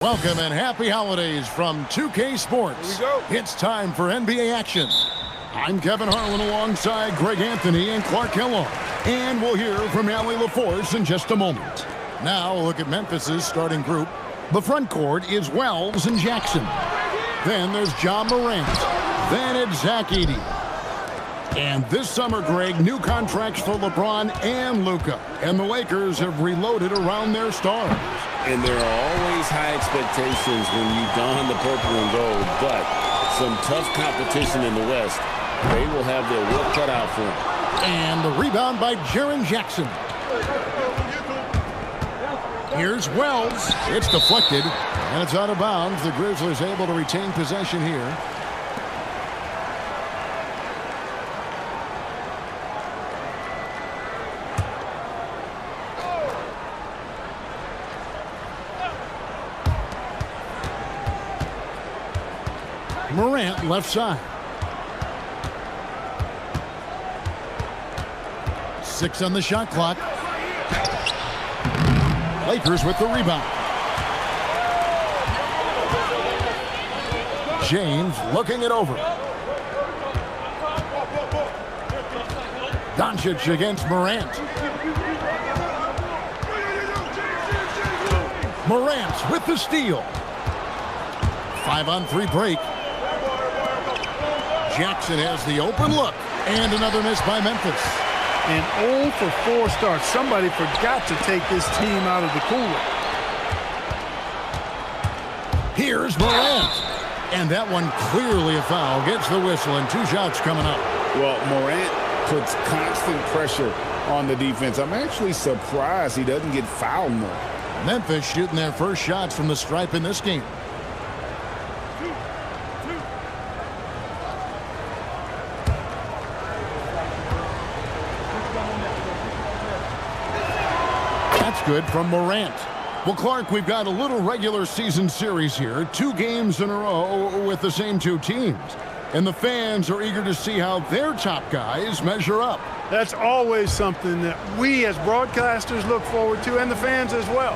Welcome and happy holidays from 2K Sports. Here we go. It's time for NBA action. I'm Kevin Harlan alongside Greg Anthony and Clark Kellogg. And we'll hear from Allie LaForce in just a moment. Now a look at Memphis's starting group. The front court is Wells and Jackson. Then there's John Morant. Then it's Zach Edey. And this summer, Greg, new contracts for LeBron and Luka. And the Lakers have reloaded around their stars. And there are always high expectations when you don the purple and gold, but some tough competition in the West. They will have their work cut out for them. And the rebound by Jaren Jackson. Here's Wells. It's deflected, and it's out of bounds. The Grizzlies able to retain possession here. Morant left side. 6 on the shot clock. Lakers with the rebound. James looking it over. Doncic against Morant. Morant with the steal. 5-on-3 break. Jackson has the open look. And another miss by Memphis. An 0 for 4 start. Somebody forgot to take this team out of the cooler. Here's Morant. And that one clearly a foul. Gets the whistle and 2 shots coming up. Well, Morant puts constant pressure on the defense. I'm actually surprised he doesn't get fouled more. Memphis shooting their first shots from the stripe in this game. Good from Morant. Well, Clark, we've got a little regular season series here. 2 games in a row with the same 2 teams. And the fans are eager to see how their top guys measure up. That's always something that we as broadcasters look forward to, and the fans as well.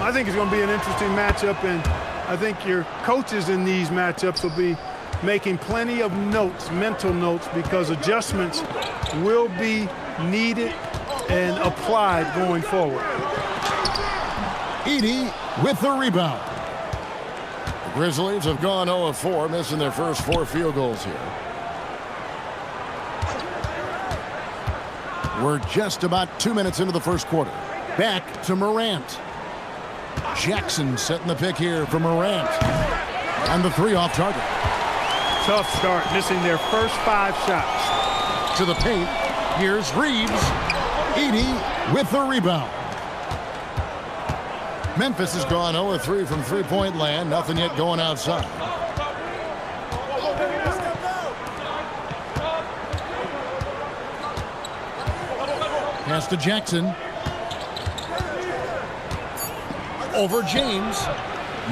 I think it's going to be an interesting matchup, and I think your coaches in these matchups will be making plenty of notes, mental notes, because adjustments will be needed and applied going forward. Edey with the rebound. The Grizzlies have gone 0 of 4, missing their first 4 field goals here. We're just about 2 minutes into the first quarter. Back to Morant. Jackson setting the pick here for Morant. And the 3 off target. Tough start, missing their first 5 shots. To the paint. Here's Reeves. Edey with the rebound. Memphis has gone 0 of 3 from three-point land. Nothing yet going outside. Pass to Jackson. Over James.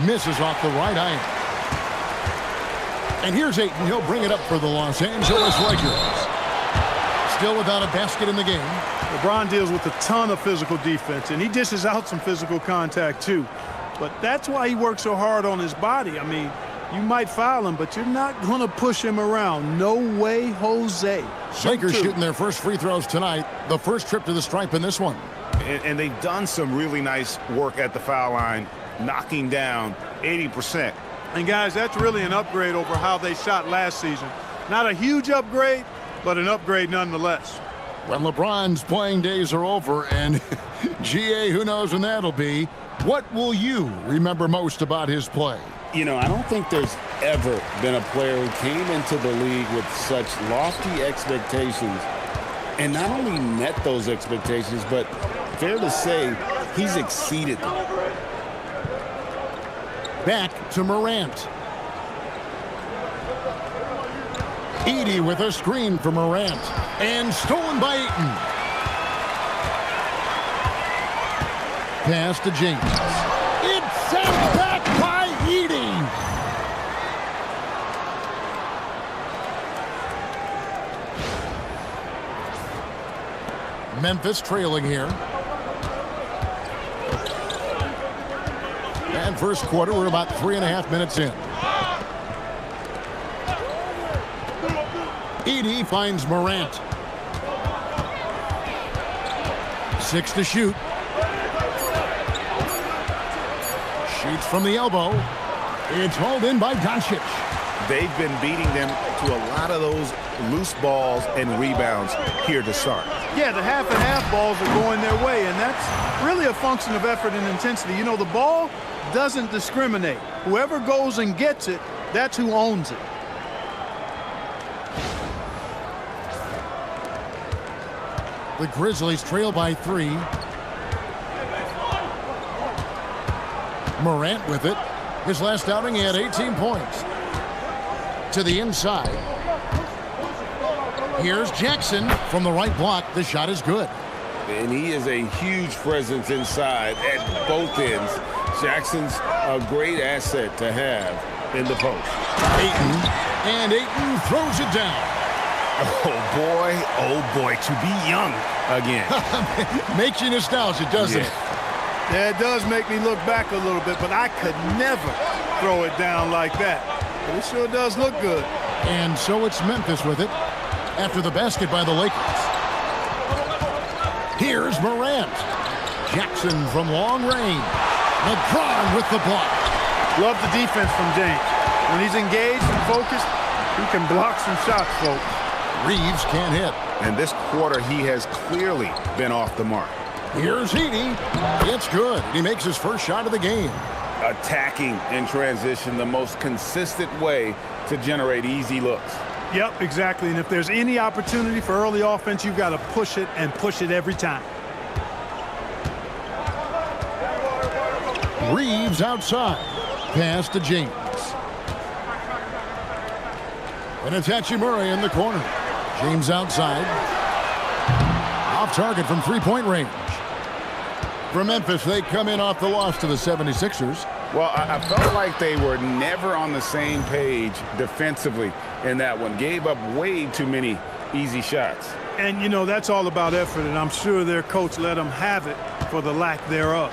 Misses off the right iron. And here's Ayton. He'll bring it up for the Los Angeles Lakers. Still without a basket in the game. LeBron deals with a ton of physical defense, and he dishes out some physical contact too. But that's why he works so hard on his body. I mean, you might foul him, but you're not going to push him around. No way, Jose. Lakers shooting their first free throws tonight. The first trip to the stripe in this one. And they've done some really nice work at the foul line, knocking down 80%. And guys, that's really an upgrade over how they shot last season. Not a huge upgrade, but an upgrade nonetheless. When LeBron's playing days are over, and GA, who knows when that'll be, what will you remember most about his play? You know, I don't think there's ever been a player who came into the league with such lofty expectations and not only met those expectations, but fair to say he's exceeded them. Back to Morant. Edey with a screen for Morant. And stolen by Ayton. Pass to James. It's sent back by Edey. Memphis trailing here. And first quarter, we're about 3.5 minutes in. Edey finds Morant. 6 to shoot. Shoots from the elbow. It's hauled in by Doncic. They've been beating them to a lot of those loose balls and rebounds here to start. Yeah, the half and half balls are going their way, and that's really a function of effort and intensity. You know, the ball doesn't discriminate. Whoever goes and gets it, that's who owns it. The Grizzlies trail by 3. Morant with it. His last outing, he had 18 points. To the inside. Here's Jackson from the right block. The shot is good. And he is a huge presence inside at both ends. Jackson's a great asset to have in the post. Ayton throws it down. Oh boy, to be young again. Makes you nostalgic, doesn't it? Yeah, it does make me look back a little bit, but I could never throw it down like that. But it sure does look good. And so it's Memphis with it after the basket by the Lakers. Here's Morant. Jackson from long range. LeBron with the block. Love the defense from James. When he's engaged and focused, he can block some shots, folks. Reeves can't hit. And this quarter, he has clearly been off the mark. Here's Edey. It's good. He makes his first shot of the game. Attacking in transition, the most consistent way to generate easy looks. Yep, exactly. And if there's any opportunity for early offense, you've got to push it and push it every time. Reeves outside. Pass to James. And it's Hachimura in the corner. James outside. Off target from three-point range. For Memphis, they come in off the loss to the 76ers. Well, I felt like they were never on the same page defensively in that one. Gave up way too many easy shots. And, you know, that's all about effort, and I'm sure their coach let them have it for the lack thereof.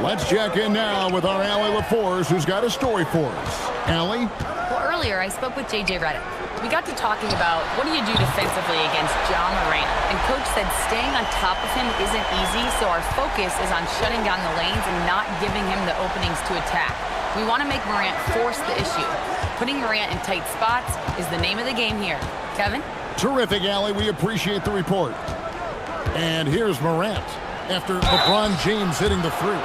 Let's check in now with our Allie LaForce, who's got a story for us. Allie? Well, earlier I spoke with J.J. Redick. We got to talking about what do you do defensively against Ja Morant, and Coach said staying on top of him isn't easy, so our focus is on shutting down the lanes and not giving him the openings to attack. We want to make Morant force the issue. Putting Morant in tight spots is the name of the game here. Kevin? Terrific, Allie. We appreciate the report. And here's Morant after LeBron James hitting the three.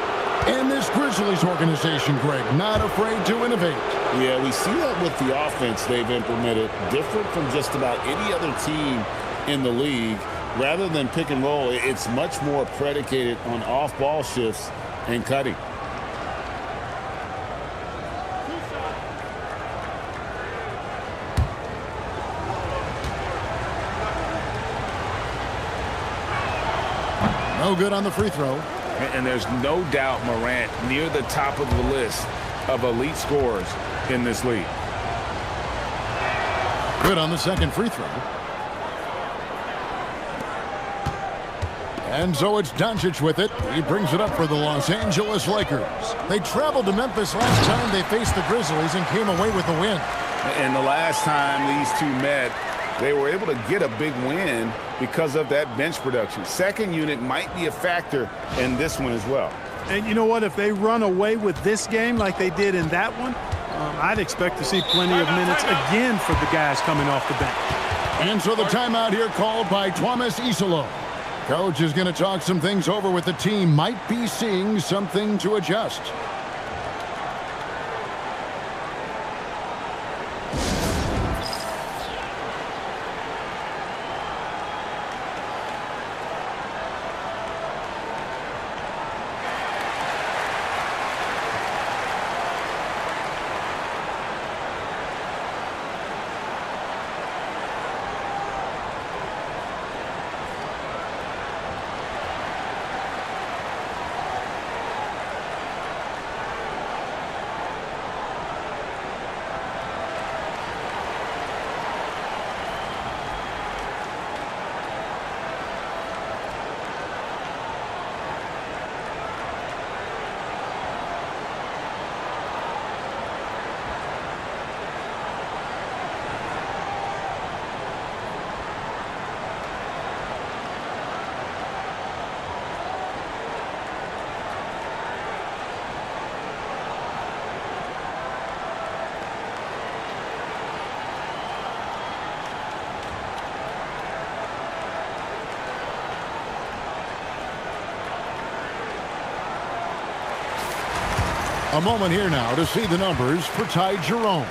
And this Grizzlies organization, Greg, not afraid to innovate. Yeah, we see that with the offense they've implemented, different from just about any other team in the league. Rather than pick and roll, it's much more predicated on off-ball shifts and cutting. No good on the free throw. And there's no doubt Morant near the top of the list of elite scorers in this league. Good on the second free throw. And so it's Doncic with it. He brings it up for the Los Angeles Lakers. They traveled to Memphis last time they faced the Grizzlies and came away with a win. And the last time these two met, they were able to get a big win because of that bench production. Second unit might be a factor in this one as well. And you know what? If they run away with this game like they did in that one, I'd expect to see plenty of minutes again for the guys coming off the bench. And so the timeout here called by Thomas Isolo. Coach is going to talk some things over with the team. Might be seeing something to adjust. A moment here now to see the numbers for Ty Jerome.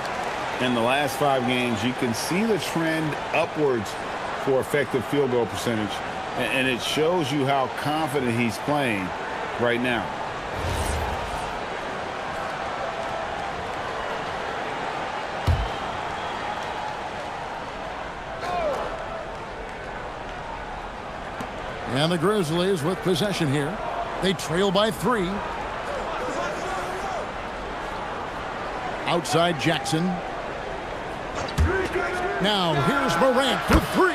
In the last 5 games, you can see the trend upwards for effective field goal percentage, and it shows you how confident he's playing right now. And the Grizzlies with possession here. They trail by 3. Outside Jackson. Now here's Morant for 3.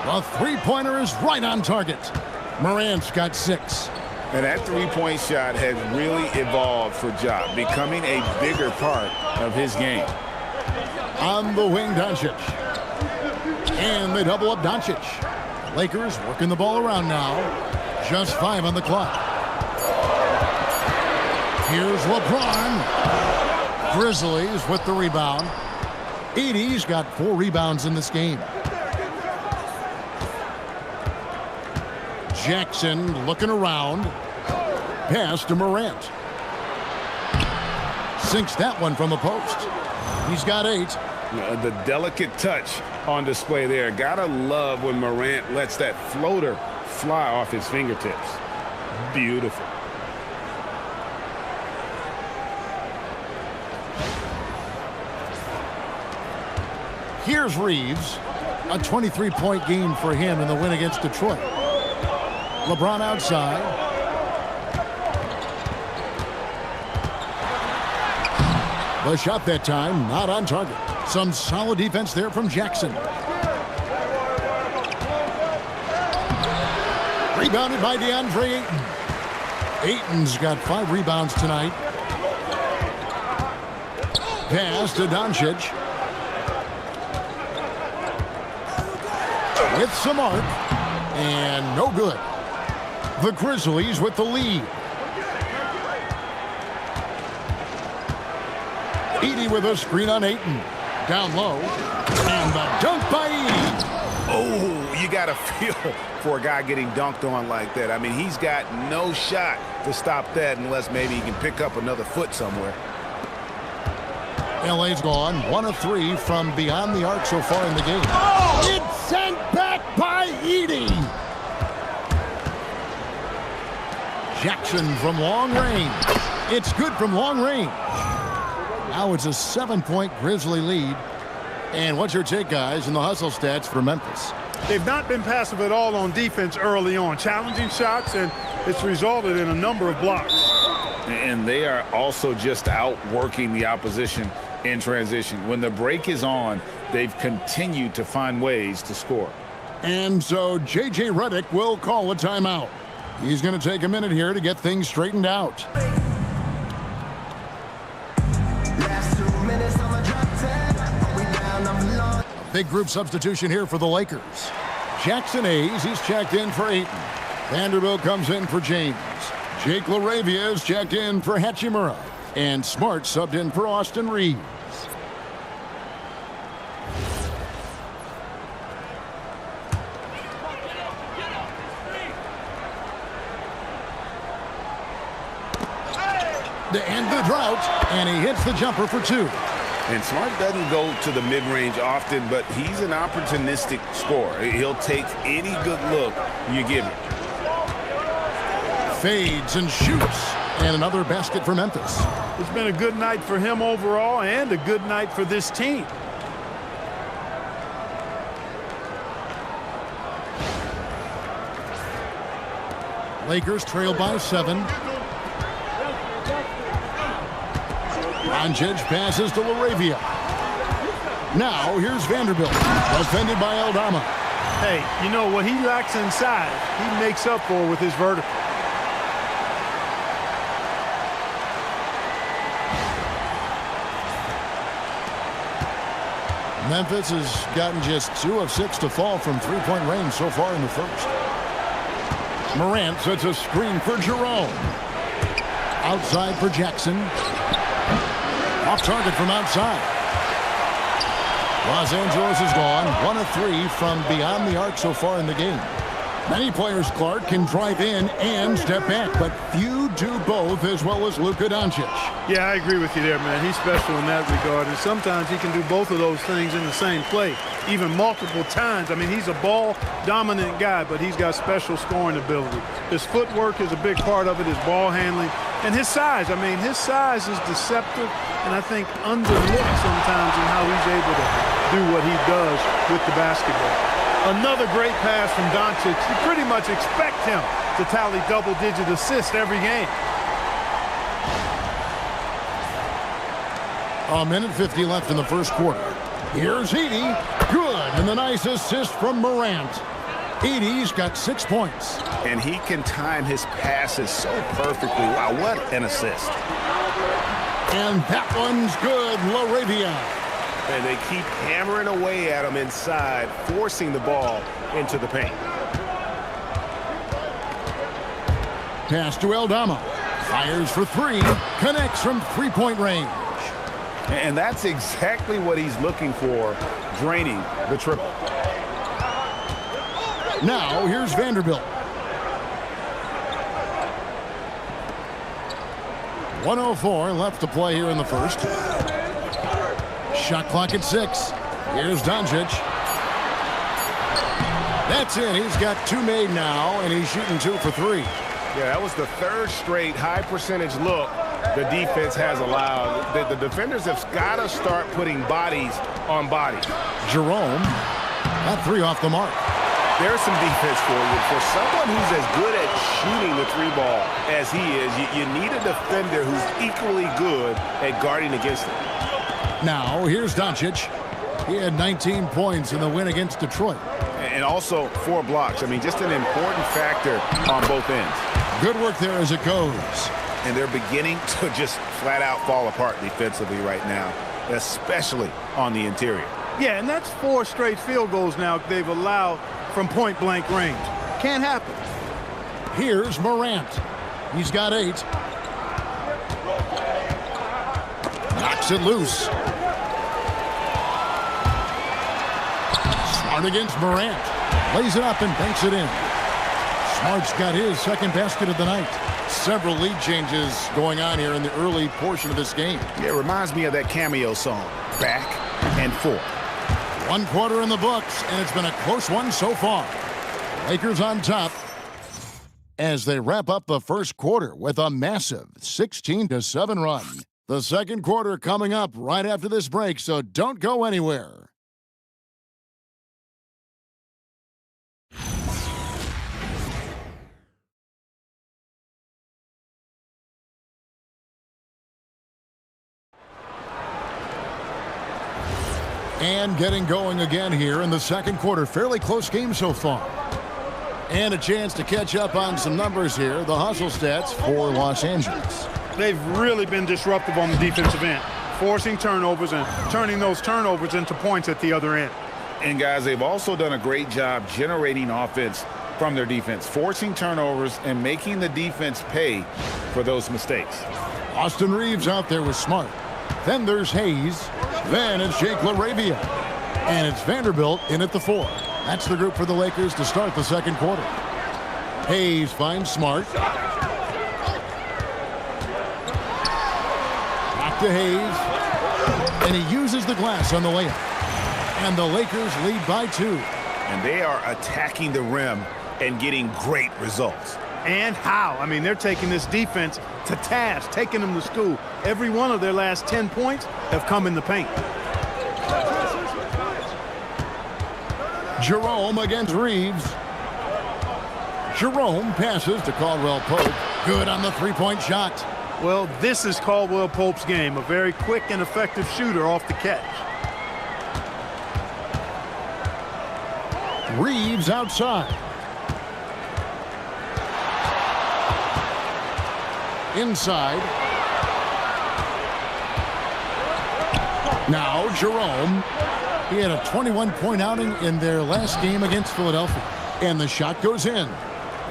The three-pointer is right on target. Morant's got 6. And that three-point shot has really evolved for Ja, becoming a bigger part of his game. On the wing, Doncic. And they double up Doncic. Lakers working the ball around now. Just 5 on the clock. Here's LeBron. Grizzlies with the rebound. Edey's got 4 rebounds in this game. Jackson looking around. Pass to Morant. Sinks that one from the post. He's got 8. The delicate touch on display there. Gotta love when Morant lets that floater fly off his fingertips. Beautiful. Here's Reeves. A 23-point game for him in the win against Detroit. LeBron outside. The shot that time not on target. Some solid defense there from Jackson. Rebounded by DeAndre Ayton. Ayton's got 5 rebounds tonight. Pass to Doncic. With some arc. And no good. The Grizzlies with the lead. Edey with a screen on Ayton. Down low. And the dunk by Edey. Oh, you got to feel for a guy getting dunked on like that. I mean, he's got no shot to stop that unless maybe he can pick up another foot somewhere. LA's gone 1 of 3 from beyond the arc so far in the game. It's sent back by Edey. Jackson from long range. It's good from long range. Now it's a 7-point Grizzly lead. And what's your take, guys, in the hustle stats for Memphis? They've not been passive at all on defense early on. Challenging shots, and it's resulted in a number of blocks. And they are also just outworking the opposition in transition. When the break is on, they've continued to find ways to score. And so J.J. Redick will call a timeout. He's going to take a minute here to get things straightened out. Big group substitution here for the Lakers. Jackson Hayes, he's checked in for Ayton. Vanderbilt comes in for James. Jake LaRavia is checked in for Hachimura. And Smart subbed in for Austin Reeves. To end the drought, and he hits the jumper for 2. And Smart doesn't go to the mid-range often, but he's an opportunistic scorer. He'll take any good look you give him. Fades and shoots. And another basket for Memphis. It's been a good night for him overall and a good night for this team. Lakers trail by 7. Doncic passes to LaRavia. Now here's Vanderbilt. Defended by Aldama. Hey, you know what he lacks inside, he makes up for with his vertical. Memphis has gotten just 2 of 6 to fall from 3-point range so far in the first. Morant sets a screen for Jerome. Outside for Jackson. Off target from outside. Los Angeles is gone 1 of 3 from beyond the arc so far in the game. Many players, Clark, can drive in and step back, but few do both as well as Luka Doncic. Yeah, I agree with you there, man. He's special in that regard, and sometimes he can do both of those things in the same play, even multiple times. I mean, he's a ball-dominant guy, but he's got special scoring ability. His footwork is a big part of it, his ball handling, and his size. I mean, his size is deceptive, and I think underlooked sometimes in how he's able to do what he does with the basketball. Another great pass from Doncic. You pretty much expect him to tally double-digit assists every game. A minute 50 left in the first quarter. Here's Edey. Good. And the nice assist from Morant. Edey's got 6 points. And he can time his passes so perfectly. Wow, what an assist. And that one's good. LaRavia. And they keep hammering away at him inside, forcing the ball into the paint. Pass to Aldama. Fires for three. Connects from three-point range. And that's exactly what he's looking for, draining the triple. Now, here's Vanderbilt. 1:04 left to play here in the first. Shot clock at 6. Here's Doncic. That's it. He's got 2 made now, and he's shooting 2 for 3. Yeah, that was the third straight high-percentage look the defense has allowed. The defenders have got to start putting bodies on bodies. Jerome, that 3 off the mark. There's some defense for you. For someone who's as good at shooting the 3 ball as he is, you need a defender who's equally good at guarding against him. Now, here's Doncic. He had 19 points in the win against Detroit. And also 4 blocks. I mean, just an important factor on both ends. Good work there as it goes. And they're beginning to just flat out fall apart defensively right now, especially on the interior. Yeah, and that's 4 straight field goals now they've allowed from point-blank range. Can't happen. Here's Morant. He's got 8. Knocks it loose. Smart against Morant. Lays it up and banks it in. Smart's got his second basket of the night. Several lead changes going on here in the early portion of this game. Yeah, it reminds me of that cameo song, Back and Forth. 1 quarter in the books, and it's been a close one so far. Lakers on top as they wrap up the first quarter with a massive 16-7 run. The second quarter coming up right after this break, so don't go anywhere. And getting going again here in the second quarter. Fairly close game so far. And a chance to catch up on some numbers here. The hustle stats for Los Angeles. They've really been disruptive on the defensive end, forcing turnovers and turning those turnovers into points at the other end. And, guys, they've also done a great job generating offense from their defense, forcing turnovers and making the defense pay for those mistakes. Austin Reeves out there with Smart. Then there's Hayes. Then it's Jake LaRavia. And it's Vanderbilt in at the 4. That's the group for the Lakers to start the second quarter. Hayes finds Smart. Back to Hayes. And he uses the glass on the layup. And the Lakers lead by 2. And they are attacking the rim and getting great results. And how? I mean, they're taking this defense to task, taking them to school. Every one of their last 10 points have come in the paint. Jerome against Reeves. Jerome passes to Caldwell Pope. Good on the three-point shot. Well, this is Caldwell Pope's game. A very quick and effective shooter off the catch. Reeves outside. Inside. Now Jerome. He had a 21-point outing in their last game against Philadelphia. And the shot goes in.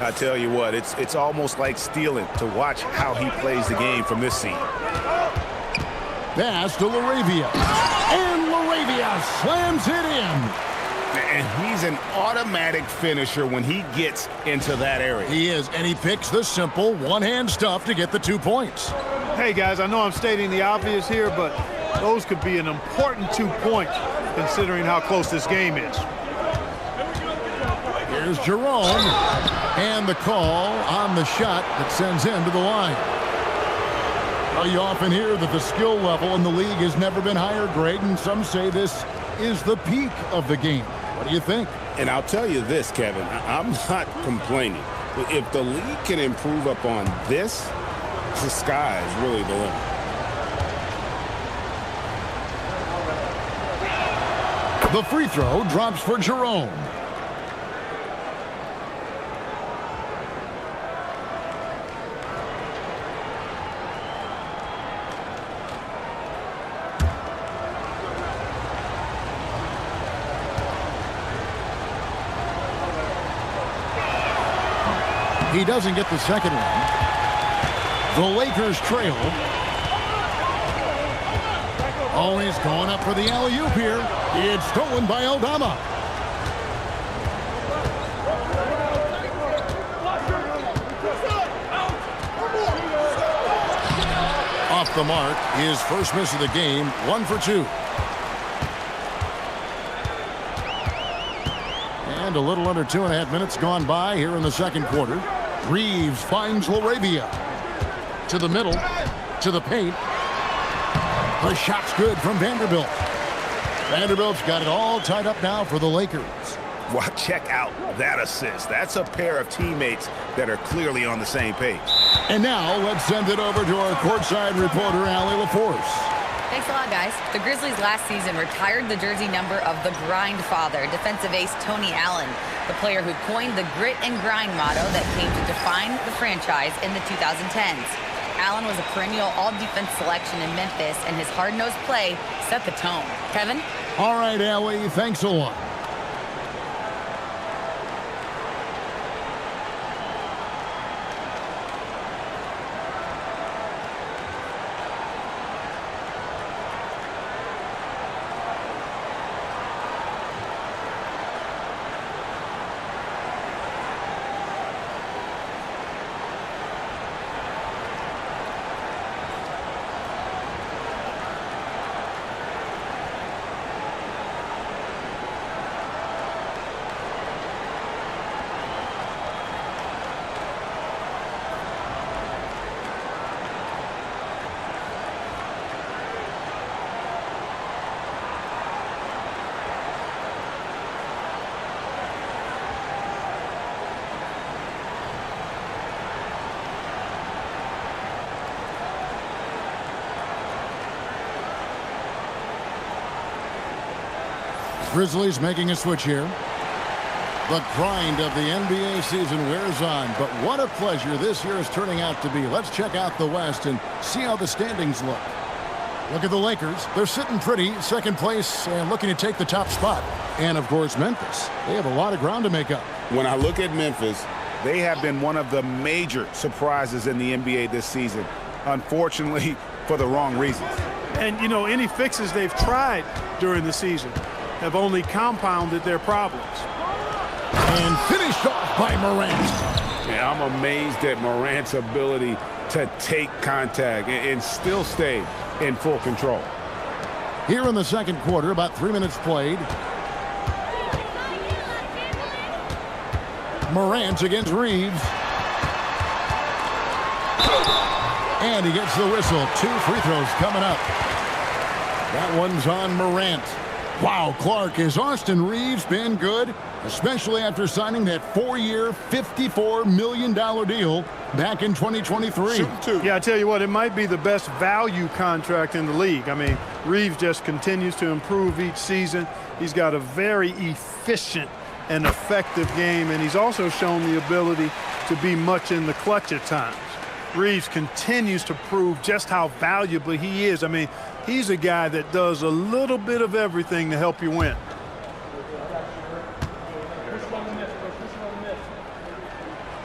I tell you what, it's almost like stealing to watch how he plays the game from this seat. Pass to LaRavia. And LaRavia slams it in. And he's an automatic finisher when he gets into that area. He is, and he picks the simple one-hand stuff to get the 2 points. Hey, guys, I know I'm stating the obvious here, but those could be an important 2 points considering how close this game is. Here's Jerome, and the call on the shot that sends him to the line. Well, you often hear that the skill level in the league has never been higher, Greg, and some say this is the peak of the game. What do you think? And I'll tell you this, Kevin, I'm not complaining. If the league can improve upon this, the sky is really the limit. The free throw drops for Jerome. He doesn't get the second one. The Lakers trail. Oh, he's going up for the alley-oop here. It's stolen by Aldama. Off the mark, his first miss of the game, 1 for 2. And a little under 2.5 minutes gone by here in the second quarter. Reeves finds LaRavia. To the middle, to the paint. The shot's good from Vanderbilt. Vanderbilt's got it all tied up now for the Lakers. Well, check out that assist. That's a pair of teammates that are clearly on the same page. And now let's send it over to our courtside reporter, Allie LaForce. Thanks a lot, guys. The Grizzlies last season retired the jersey number of the grind father, defensive ace Tony Allen, the player who coined the grit and grind motto that came to define the franchise in the 2010s. Allen was a perennial all-defense selection in Memphis, and his hard-nosed play set the tone. Kevin? All right, Allie, thanks a lot. Grizzlies making a switch here. The grind of the NBA season wears on, but what a pleasure this year is turning out to be. Let's check out the West and see how the standings look. Look at the Lakers. They're sitting pretty, second place, and looking to take the top spot. And, of course, Memphis. They have a lot of ground to make up. When I look at Memphis, they have been one of the major surprises in the NBA this season, unfortunately, for the wrong reasons. And, you know, any fixes they've tried during the season have only compounded their problems. And finished off by Morant. Yeah, I'm amazed at Morant's ability to take contact and still stay in full control. Here in the second quarter, about 3 minutes played. Morant against Reeves. And he gets the whistle. 2 free throws coming up. That one's on Morant. Wow, Clark, has Austin Reeves been good? Especially after signing that 4-year, $54 million deal back in 2023. Yeah, I tell you what, it might be the best value contract in the league. I mean, Reeves just continues to improve each season. He's got a very efficient and effective game, and he's also shown the ability to be much in the clutch at times. Reeves continues to prove just how valuable he is. I mean, he's a guy that does a little bit of everything to help you win.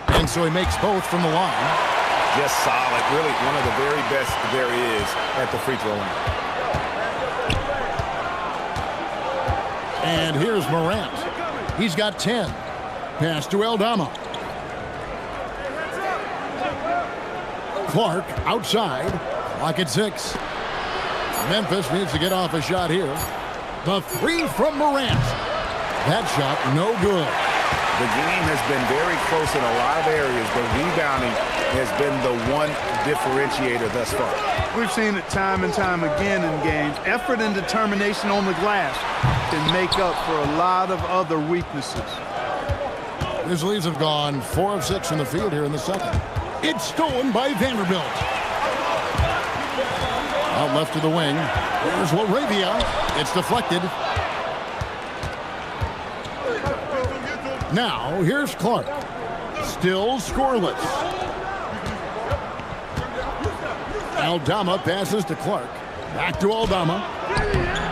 And so he makes both from the line. Just solid. Really one of the very best there is at the free throw line. And here's Morant. He's got 10. Pass to Aldama. Clark outside. Clock at 6. Memphis needs to get off a shot here. The three from Morant. That shot no good. The game has been very close in a lot of areas, but rebounding has been the one differentiator thus far. We've seen it time and time again in games. Effort and determination on the glass can make up for a lot of other weaknesses. Grizzlies have gone 4 of 6 in the field here in the second. It's stolen by Vanderbilt. Out left to the wing. Here's Laravia. It's deflected. Now, here's Clark. Still scoreless. Aldama passes to Clark. Back to Aldama.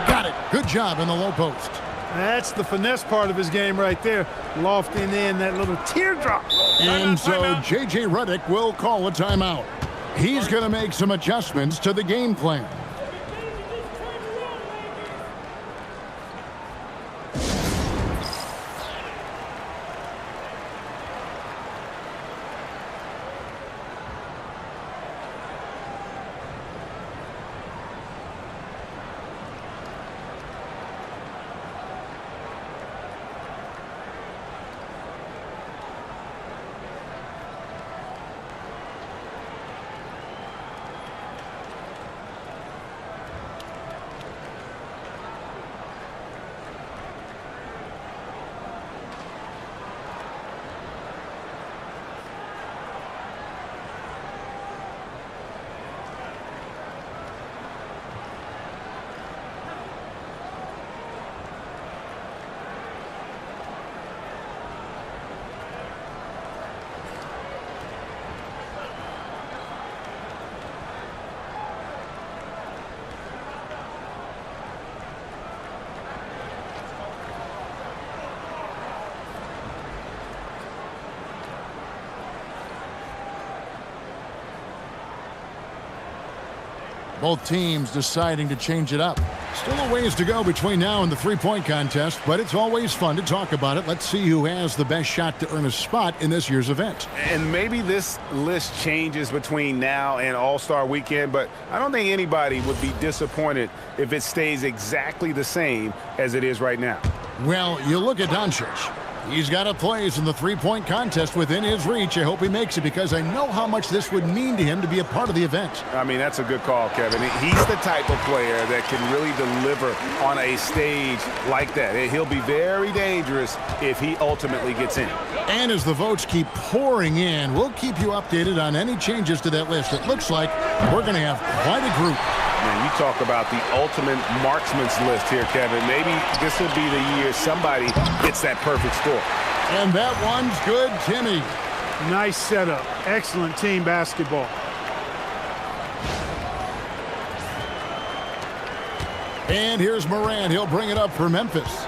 Got it. Good job in the low post. That's the finesse part of his game right there. Lofting in that little teardrop. And so J.J. Redick will call a timeout. He's going to make some adjustments to the game plan. Both teams deciding to change it up. Still a ways to go between now and the three-point contest, but it's always fun to talk about it. Let's see who has the best shot to earn a spot in this year's event. And maybe this list changes between now and All-Star Weekend, but I don't think anybody would be disappointed if it stays exactly the same as it is right now. Well, you look at Doncic. He's got a place in the three-point contest within his reach. I hope he makes it because I know how much this would mean to him to be a part of the event. I mean, that's a good call, Kevin. He's the type of player that can really deliver on a stage like that. He'll be very dangerous if he ultimately gets in. And as the votes keep pouring in, we'll keep you updated on any changes to that list. It looks like we're going to have quite a group. Man, you talk about the ultimate marksman's list here, Kevin. Maybe this will be the year somebody gets that perfect score. And that one's good, Timmy. Nice setup. Excellent team basketball. And here's Morant. He'll bring it up for Memphis.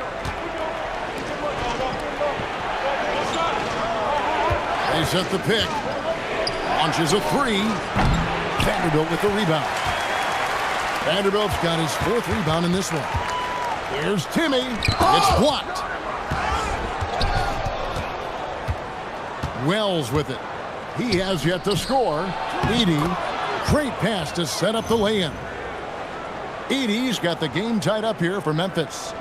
They set the pick. Launches a three. Vanderbilt with the rebound. Vanderbilt's got his 4th rebound in this one. Here's Timmy. It's blocked. Wells with it. He has yet to score. Edey. Great pass to set up the lay-in. Edey's got the game tied up here for Memphis.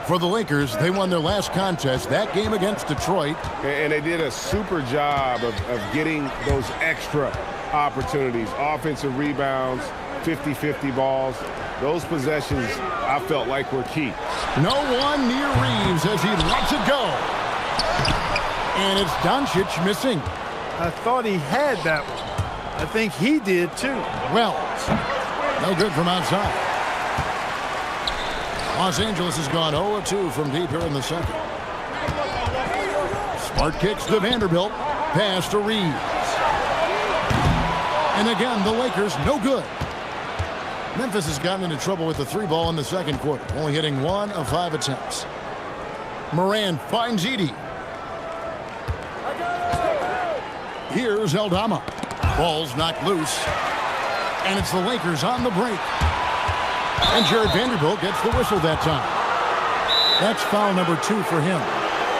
For the Lakers, they won their last contest, that game against Detroit. And they did a super job of getting those extra opportunities. Offensive rebounds, 50-50 balls. Those possessions, I felt like, were key. No one near Reeves as he lets it go. And it's Doncic missing. I thought he had that one. I think he did, too. Wells. No good from outside. Los Angeles has gone 0-2 from deep here in the second. Smart kicks to Vanderbilt. Pass to Reeves. And again, the Lakers no good. Memphis has gotten into trouble with the 3-ball in the second quarter, only hitting 1 of 5 attempts. Morant finds Edey. Here's Aldama. Ball's knocked loose. And it's the Lakers on the break. And Jared Vanderbilt gets the whistle that time. That's foul number 2 for him.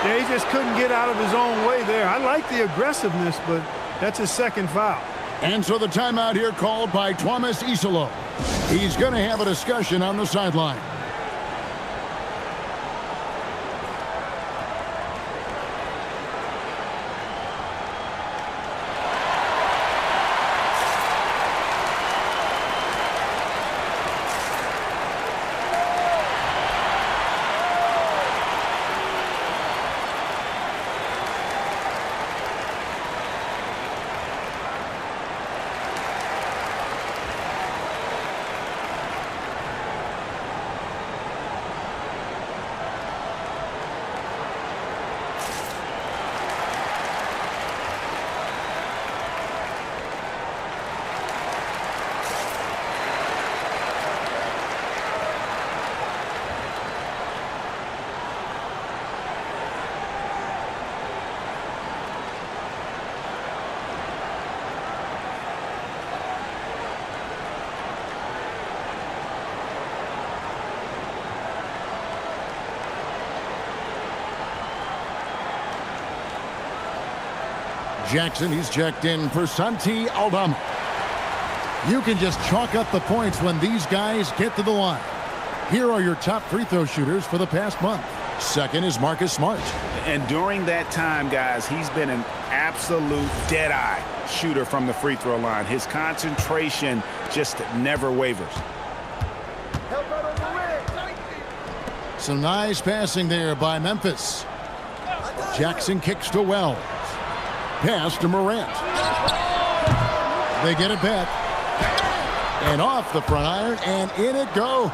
Yeah, he just couldn't get out of his own way there. I like the aggressiveness, but that's his second foul. And so the timeout here called by Thomas Isolo. He's going to have a discussion on the sideline. Jackson, he's checked in for Santi Aldama. You can just chalk up the points when these guys get to the line. Here are your top free throw shooters for the past month. Second is Marcus Smart. And during that time, guys, he's been an absolute dead-eye shooter from the free throw line. His concentration just never wavers. Some nice passing there by Memphis. Jackson kicks to Wells. Pass to Morant. They get it back. And off the front iron, and in it goes.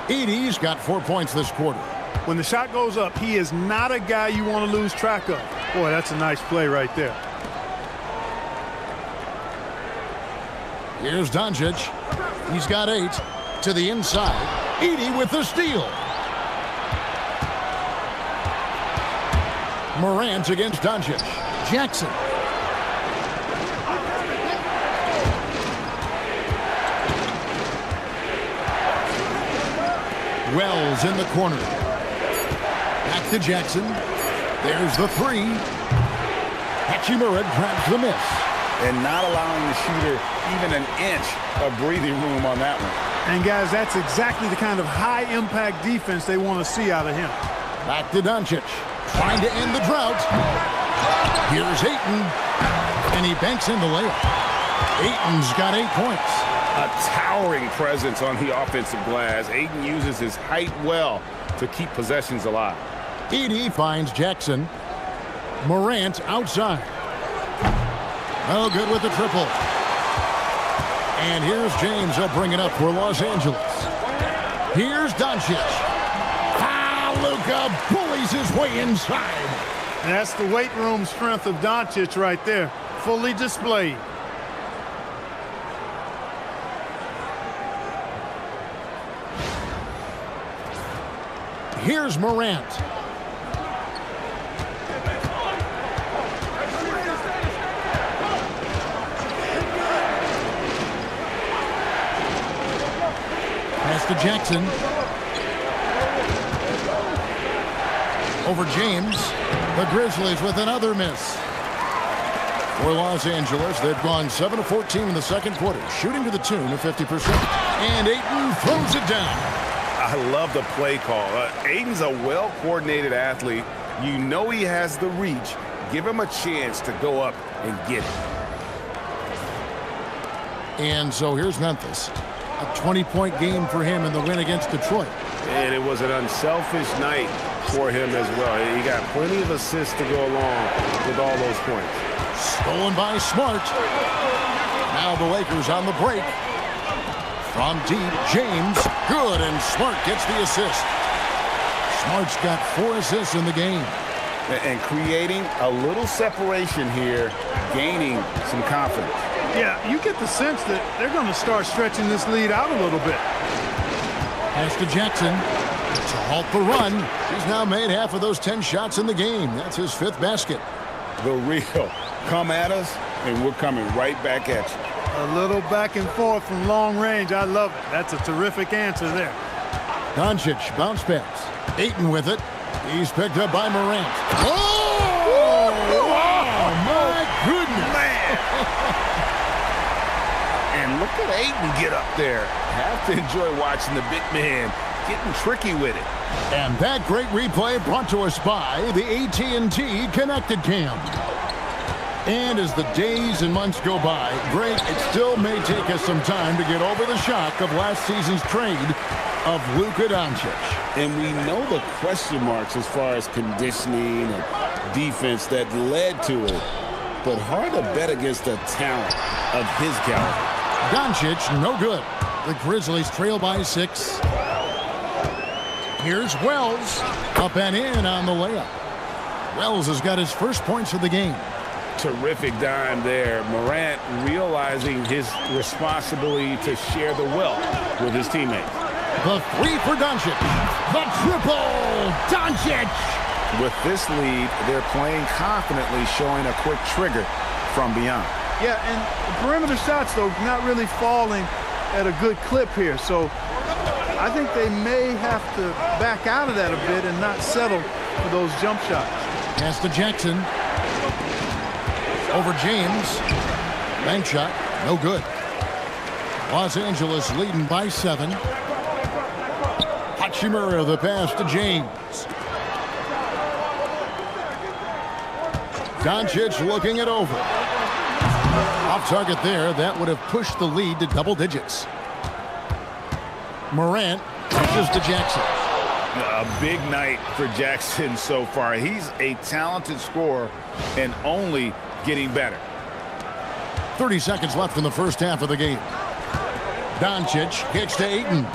Edey's got 4 points this quarter. When the shot goes up, he is not a guy you want to lose track of. Boy, that's a nice play right there. Here's Doncic. He's got 8 to the inside. Edey with the steal. Morant against Doncic. Jackson. Wells in the corner. Back to Jackson. There's the 3. Hachimura grabs the miss. And not allowing the shooter even an inch of breathing room on that one. And, guys, that's exactly the kind of high-impact defense they want to see out of him. Back to Doncic. Trying to end the drought. Here's Ayton. And he banks in the layup. Ayton's got 8 points. A towering presence on the offensive glass. Ayton uses his height well to keep possessions alive. Edey finds Jackson. Morant outside. Oh, good with the triple. And here's James. He'll bring it up for Los Angeles. Here's Doncic. Luka bullies his way inside. And that's the weight room strength of Doncic right there. Fully displayed. Here's Morant. Pass to Jackson. Over James. The Grizzlies with another miss. For Los Angeles, they've gone 7 of 14 in the second quarter, shooting to the tune of 50%. And Ayton throws it down. I love the play call. Ayton's a well-coordinated athlete. You know he has the reach. Give him a chance to go up and get it. And so here's Memphis. A 20-point game for him in the win against Detroit. And it was an unselfish night for him as well. He got plenty of assists to go along with all those points. Stolen by Smart. Now the Lakers on the break. From deep, James. Good, and Smart gets the assist. Smart's got 4 assists in the game. And creating a little separation here, gaining some confidence. Yeah, you get the sense that they're going to start stretching this lead out a little bit. Pass to Jackson to halt the run. He's now made half of those 10 shots in the game. That's his 5th basket. The real come at us and we're coming right back at you. A little back and forth from long range. I love it. That's a terrific answer there. Doncic, bounce pass. Ayton with it. He's picked up by Morant. Oh, my goodness. Man. And look at Ayton get up there. Have to enjoy watching the big man getting tricky with it. And that great replay brought to us by the AT&T Connected Cam. And as the days and months go by, Greg, it still may take us some time to get over the shock of last season's trade of Luka Doncic. And we know the question marks as far as conditioning and defense that led to it. But hard to bet against the talent of his caliber. Doncic, no good. The Grizzlies trail by 6. Here's Wells. Up and in on the layup. Wells has got his first points of the game. Terrific dime there. Morant realizing his responsibility to share the wealth with his teammates. The 3 for Doncic. The triple. Doncic. With this lead, they're playing confidently, showing a quick trigger from beyond. Yeah, and the perimeter shots, though, not really falling at a good clip here. So I think they may have to back out of that a bit and not settle for those jump shots. Pass to Jackson. Over James. Bank shot. No good. Los Angeles leading by 7. Hachimura the pass to James. Doncic looking it over. Off target there. That would have pushed the lead to double digits. Morant pushes to Jackson. A big night for Jackson so far. He's a talented scorer and only getting better. 30 seconds left in the first half of the game. Doncic kicks to Ayton.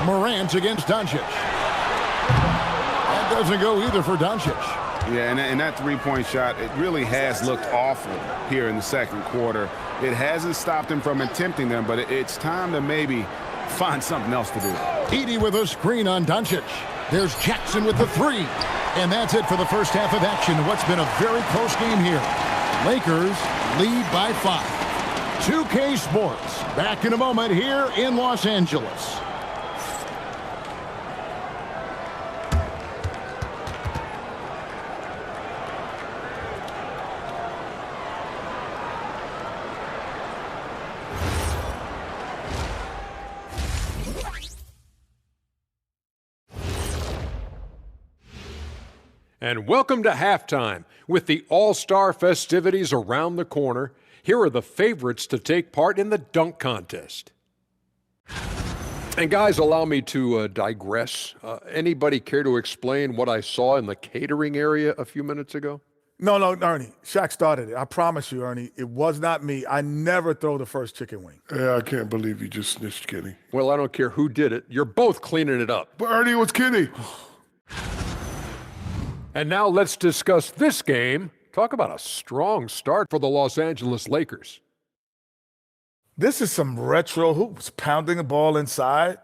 Morant against Doncic. That doesn't go either for Doncic. Yeah, and that three-point shot, it really has looked awful here in the second quarter. It hasn't stopped him from attempting them, but it's time to maybe find something else to do. Edey with a screen on Doncic. There's Jackson with the 3. And that's it for the first half of action. What's been a very close game here. Lakers lead by 5. 2K Sports back in a moment here in Los Angeles. And welcome to halftime. With the All-Star festivities around the corner, here are the favorites to take part in the dunk contest. And guys, allow me to digress. Anybody care to explain what I saw in the catering area a few minutes ago? No, Ernie. Shaq started it. I promise you, Ernie, it was not me. I never throw the first chicken wing. Yeah, I can't believe you just snitched Kenny. Well, I don't care who did it. You're both cleaning it up. But Ernie, it was Kenny. And now let's discuss this game. Talk about a strong start for the Los Angeles Lakers. This is some retro hoops, pounding the ball inside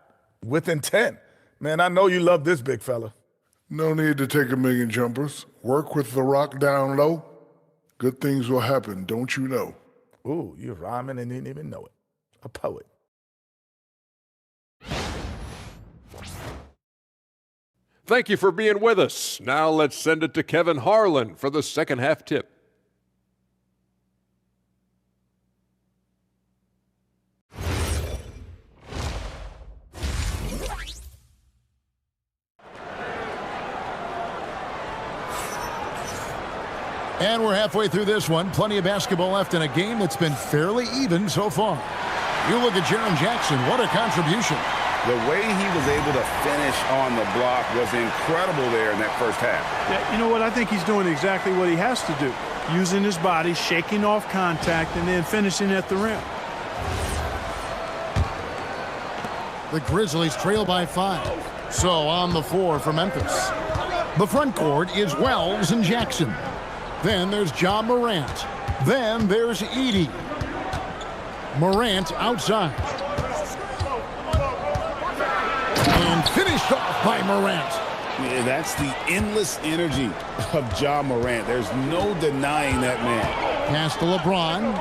with intent. Man, I know you love this, big fella. No need to take a million jumpers. Work with the rock down low. Good things will happen, don't you know? Ooh, you're rhyming and didn't even know it. A poet. Thank you for being with us. Now let's send it to Kevin Harlan for the second half tip. And we're halfway through this one. Plenty of basketball left in a game that's been fairly even so far. You look at Jaren Jackson. What a contribution. The way he was able to finish on the block was incredible there in that first half. Yeah, you know what? I think he's doing exactly what he has to do. Using his body, shaking off contact, and then finishing at the rim. The Grizzlies trail by 5. So on the floor for Memphis. The front court is Wells and Jackson. Then there's John Morant. Then there's Edey. Morant outside. And finished off by Morant. Yeah, that's the endless energy of Ja Morant. There's no denying that man. Pass to LeBron.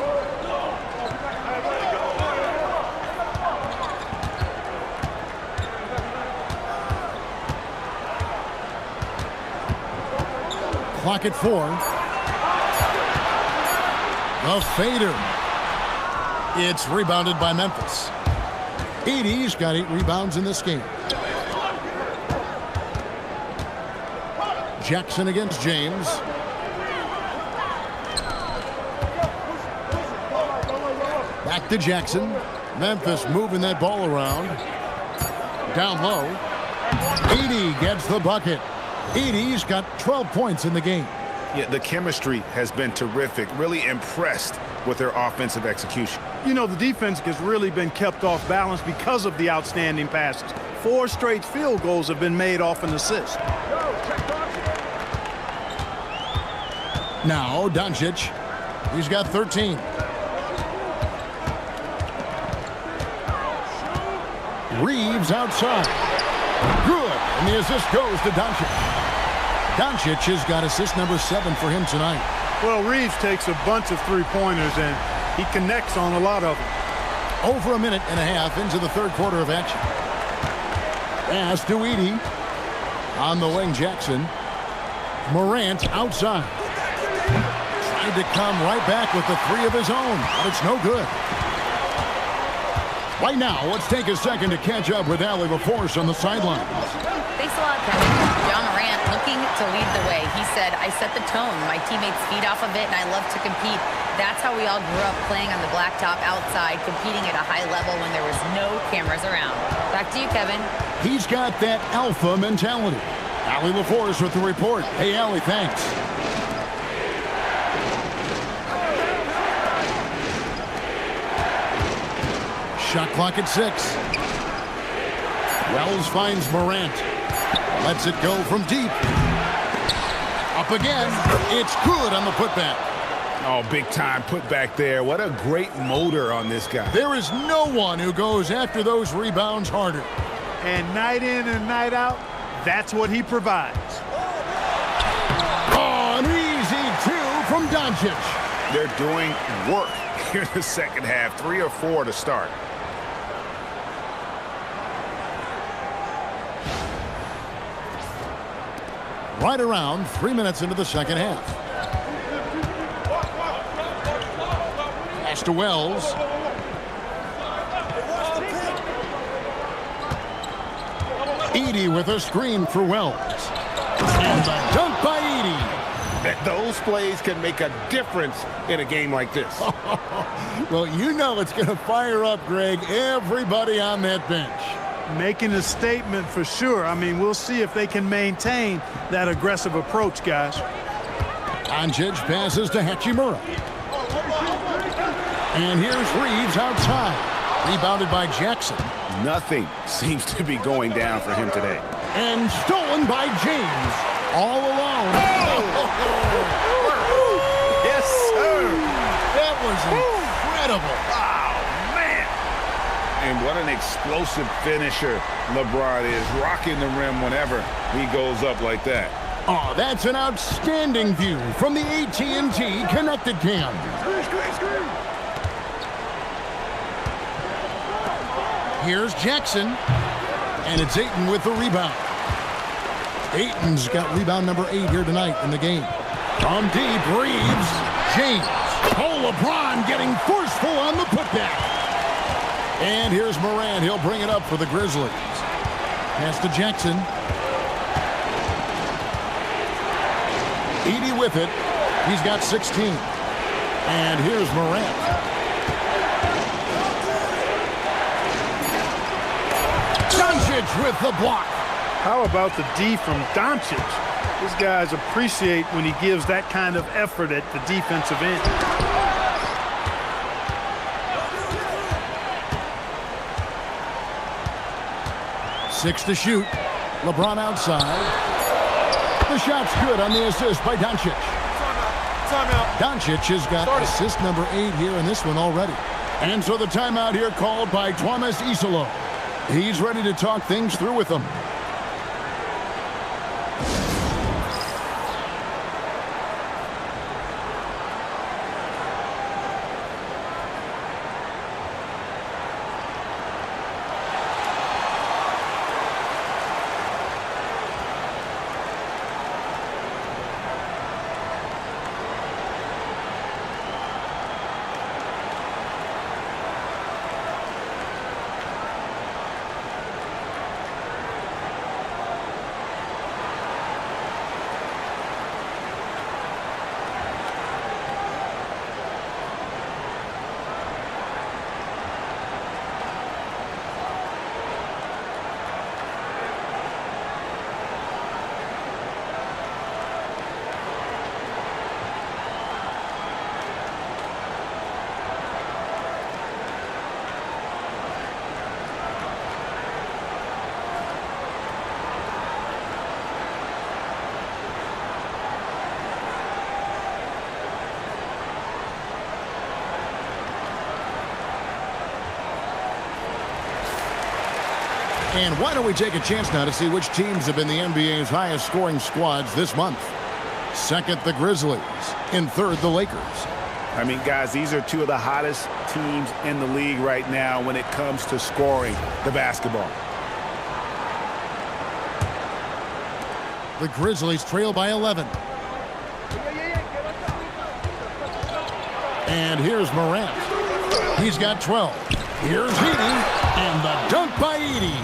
Clock at 4. The fader. It's rebounded by Memphis. Edey's got 8 rebounds in this game. Jackson against James. Back to Jackson. Memphis moving that ball around. Down low. Edey gets the bucket. Edey's got 12 points in the game. Yeah, the chemistry has been terrific. Really impressed with their offensive execution. You know, the defense has really been kept off balance because of the outstanding passes. 4 straight field goals have been made off an assist. Now, Doncic. He's got 13. Reeves outside. Good. And the assist goes to Doncic. Doncic has got assist number 7 for him tonight. Well, Reeves takes a bunch of three-pointers, and he connects on a lot of them. Over a minute and a half into the third quarter of action. Pass to Edey. On the wing, Jackson. Morant outside. Tried to come right back with the 3 of his own, but it's no good. Right now, let's take a second to catch up with Allie LaForce on the sidelines. Thanks a lot, Kevin. John Morant looking to lead the way. He said, I set the tone. My teammates feed off of it, and I love to compete. That's how we all grew up, playing on the blacktop outside, competing at a high level when there was no cameras around. Back to you, Kevin. He's got that alpha mentality. Allie LaForce with the report. Hey, Allie, thanks. Shot clock at 6. Wells finds Morant. Lets it go from deep. Up again. It's good on the putback. Oh, big time putback there. What a great motor on this guy. There is no one who goes after those rebounds harder. And night in and night out, that's what he provides. Oh, an easy 2 from Doncic. They're doing work here in the second half. 3 or 4 to start. Right around 3 minutes into the second half. Pass to Wells. Edey with a screen for Wells. And the dunk by Edey. Those plays can make a difference in a game like this. Well, you know it's going to fire up, Greg, everybody on that bench. Making a statement for sure. I mean, we'll see if they can maintain that aggressive approach, guys. Doncic passes to Hachimura. And here's Reeves outside. Rebounded by Jackson. Nothing seems to be going down for him today. And stolen by James. All alone. Yes, sir. That was incredible. And what an explosive finisher LeBron is, rocking the rim whenever he goes up like that. Oh, that's an outstanding view from the AT&T Connected Cam. Here's Jackson, and it's Ayton with the rebound. Ayton's got rebound number 8 here tonight in the game. From deep, Reeves, James. Oh, LeBron getting forceful on the putback. And here's Morant. He'll bring it up for the Grizzlies. Pass to Jackson. Edey with it. He's got 16. And here's Morant. Doncic with the block. How about the D from Doncic? These guys appreciate when he gives that kind of effort at the defensive end. 6 to shoot. LeBron outside. The shot's good on the assist by Doncic. Timeout. Doncic has got assist number 8 here in this one already. And so the timeout here called by Thomas Isolo. He's ready to talk things through with them. And why don't we take a chance now to see which teams have been the NBA's highest scoring squads this month. Second, the Grizzlies. In third, the Lakers. I mean, guys, these are two of the hottest teams in the league right now when it comes to scoring the basketball. The Grizzlies trail by 11. And here's Morant. He's got 12. Here's Edey, and the dunk by Edey.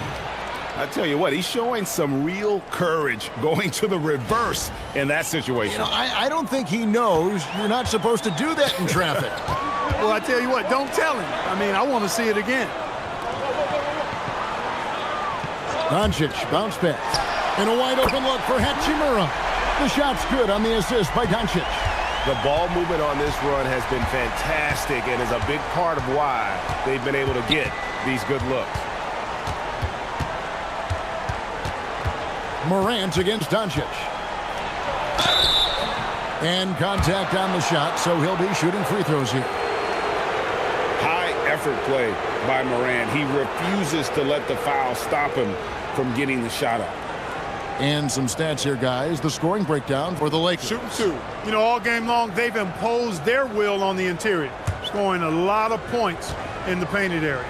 I tell you what, he's showing some real courage going to the reverse in that situation. You know, I don't think he knows you're not supposed to do that in traffic. Well, I tell you what, don't tell him. I mean, I want to see it again. Doncic, bounce pass. And a wide open look for Hachimura. The shot's good on the assist by Doncic. The ball movement on this run has been fantastic and is a big part of why they've been able to get these good looks. Morant against Doncic. And contact on the shot, so he'll be shooting free throws here. High effort play by Morant. He refuses to let the foul stop him from getting the shot up. And some stats here, guys. The scoring breakdown for the Lakers. Shooting two. You know, all game long, they've imposed their will on the interior, scoring a lot of points in the painted area.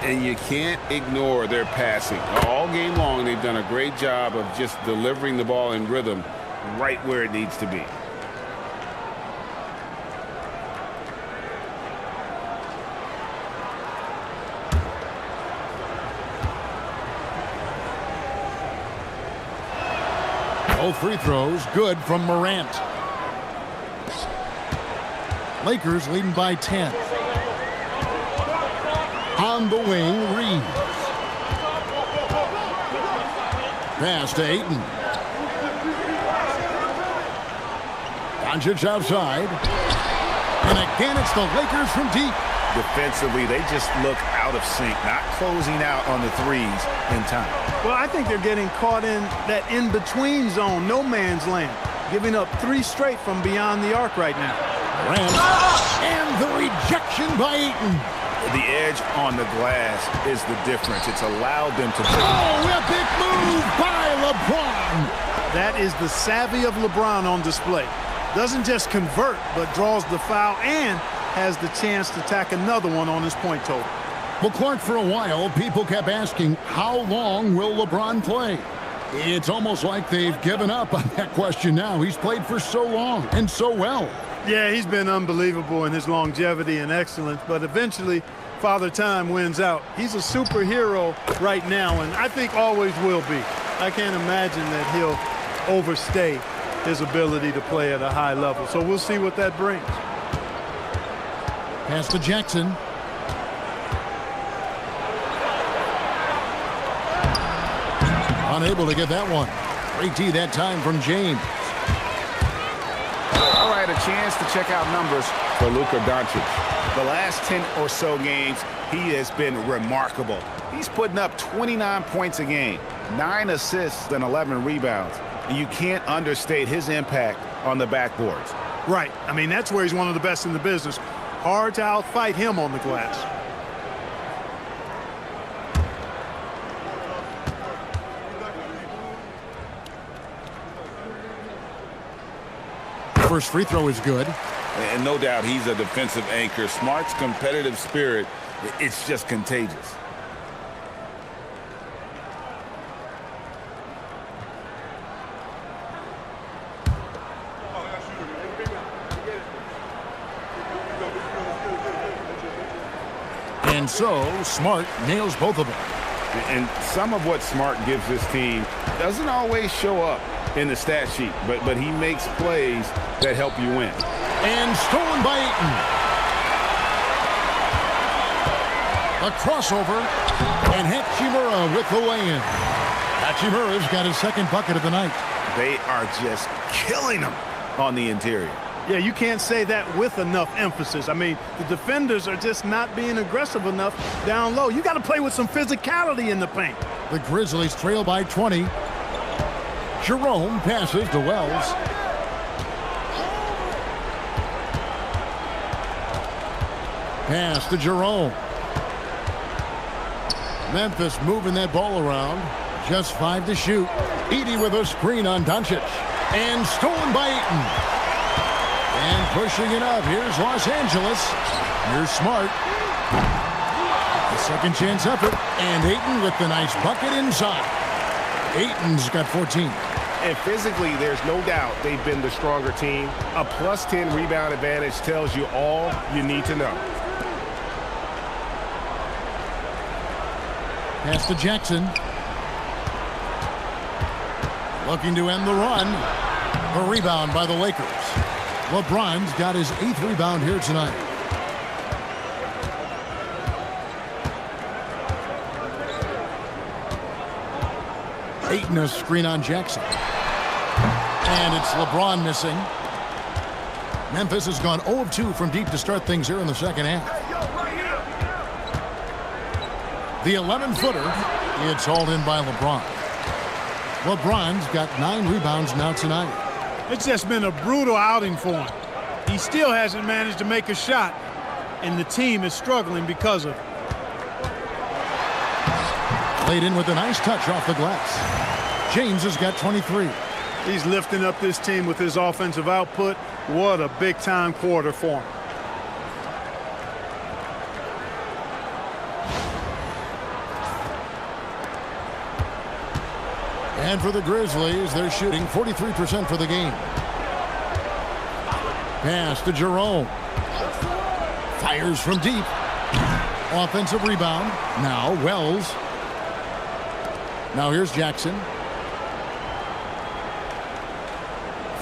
And you can't ignore their passing. All game long, they've done a great job of just delivering the ball in rhythm right where it needs to be. Both free throws good from Morant. Lakers leading by 10. On the wing, Reeves. Pass to Ayton. Doncic outside. And again, it's the Lakers from deep. Defensively, they just look out of sync, not closing out on the threes in time. Well, I think they're getting caught in that in-between zone, no man's land, giving up 3 straight from beyond the arc right now. Rams. And the rejection by Ayton. The edge on the glass is the difference. It's allowed them to... Oh, epic move by LeBron. That is the savvy of LeBron on display. Doesn't just convert, but draws the foul and has the chance to tack another one on his point total. Well, Clark, for a while, people kept asking, how long will LeBron play? It's almost like they've given up on that question now. He's played for so long and so well. Yeah, he's been unbelievable in his longevity and excellence, but eventually Father Time wins out. He's a superhero right now, and I think always will be. I can't imagine that he'll overstay his ability to play at a high level. So we'll see what that brings. Pass to Jackson. Unable to get that one. Great D that time from James. All right, a chance to check out numbers for Luka Doncic. The last 10 or so games, he has been remarkable. He's putting up 29 points a game, 9 assists and 11 rebounds. And you can't understate his impact on the backboards. Right. I mean, that's where he's one of the best in the business. Hard to outfight him on the glass. First free throw is good. And no doubt he's a defensive anchor. Smart's competitive spirit, it's just contagious. And so, Smart nails both of them. And some of what Smart gives this team doesn't always show up in the stat sheet, but he makes plays that help you win. And stolen by Ayton. A crossover, and Hachimura with the lay-in. Hachimura's got his second bucket of the night. They are just killing him on the interior. Yeah, you can't say that with enough emphasis. I mean, the defenders are just not being aggressive enough down low. You got to play with some physicality in the paint. The Grizzlies trail by 20. Jerome passes to Wells. Pass to Jerome. Memphis moving that ball around. Just 5 to shoot. Edey with a screen on Doncic. And stolen by Ayton. And pushing it up. Here's Los Angeles. Here's Smart. The second chance effort. And Ayton with the nice bucket inside. Ayton's got 14. And physically, there's no doubt they've been the stronger team. A plus 10 rebound advantage tells you all you need to know. Pass to Jackson. Looking to end the run. A rebound by the Lakers. LeBron's got his 8th rebound here tonight. Ayton a screen on Jackson. And it's LeBron missing. Memphis has gone 0 of 2 from deep to start things here in the second half. The 11-footer, it's hauled in by LeBron. LeBron's got 9 rebounds now tonight. It's just been a brutal outing for him. He still hasn't managed to make a shot, and the team is struggling because of it. Laid in with a nice touch off the glass. James has got 23. He's lifting up this team with his offensive output. What a big-time quarter for him. And for the Grizzlies, they're shooting 43% for the game. Pass to Jerome. Fires from deep. Offensive rebound. Now Wells. Now here's Jackson.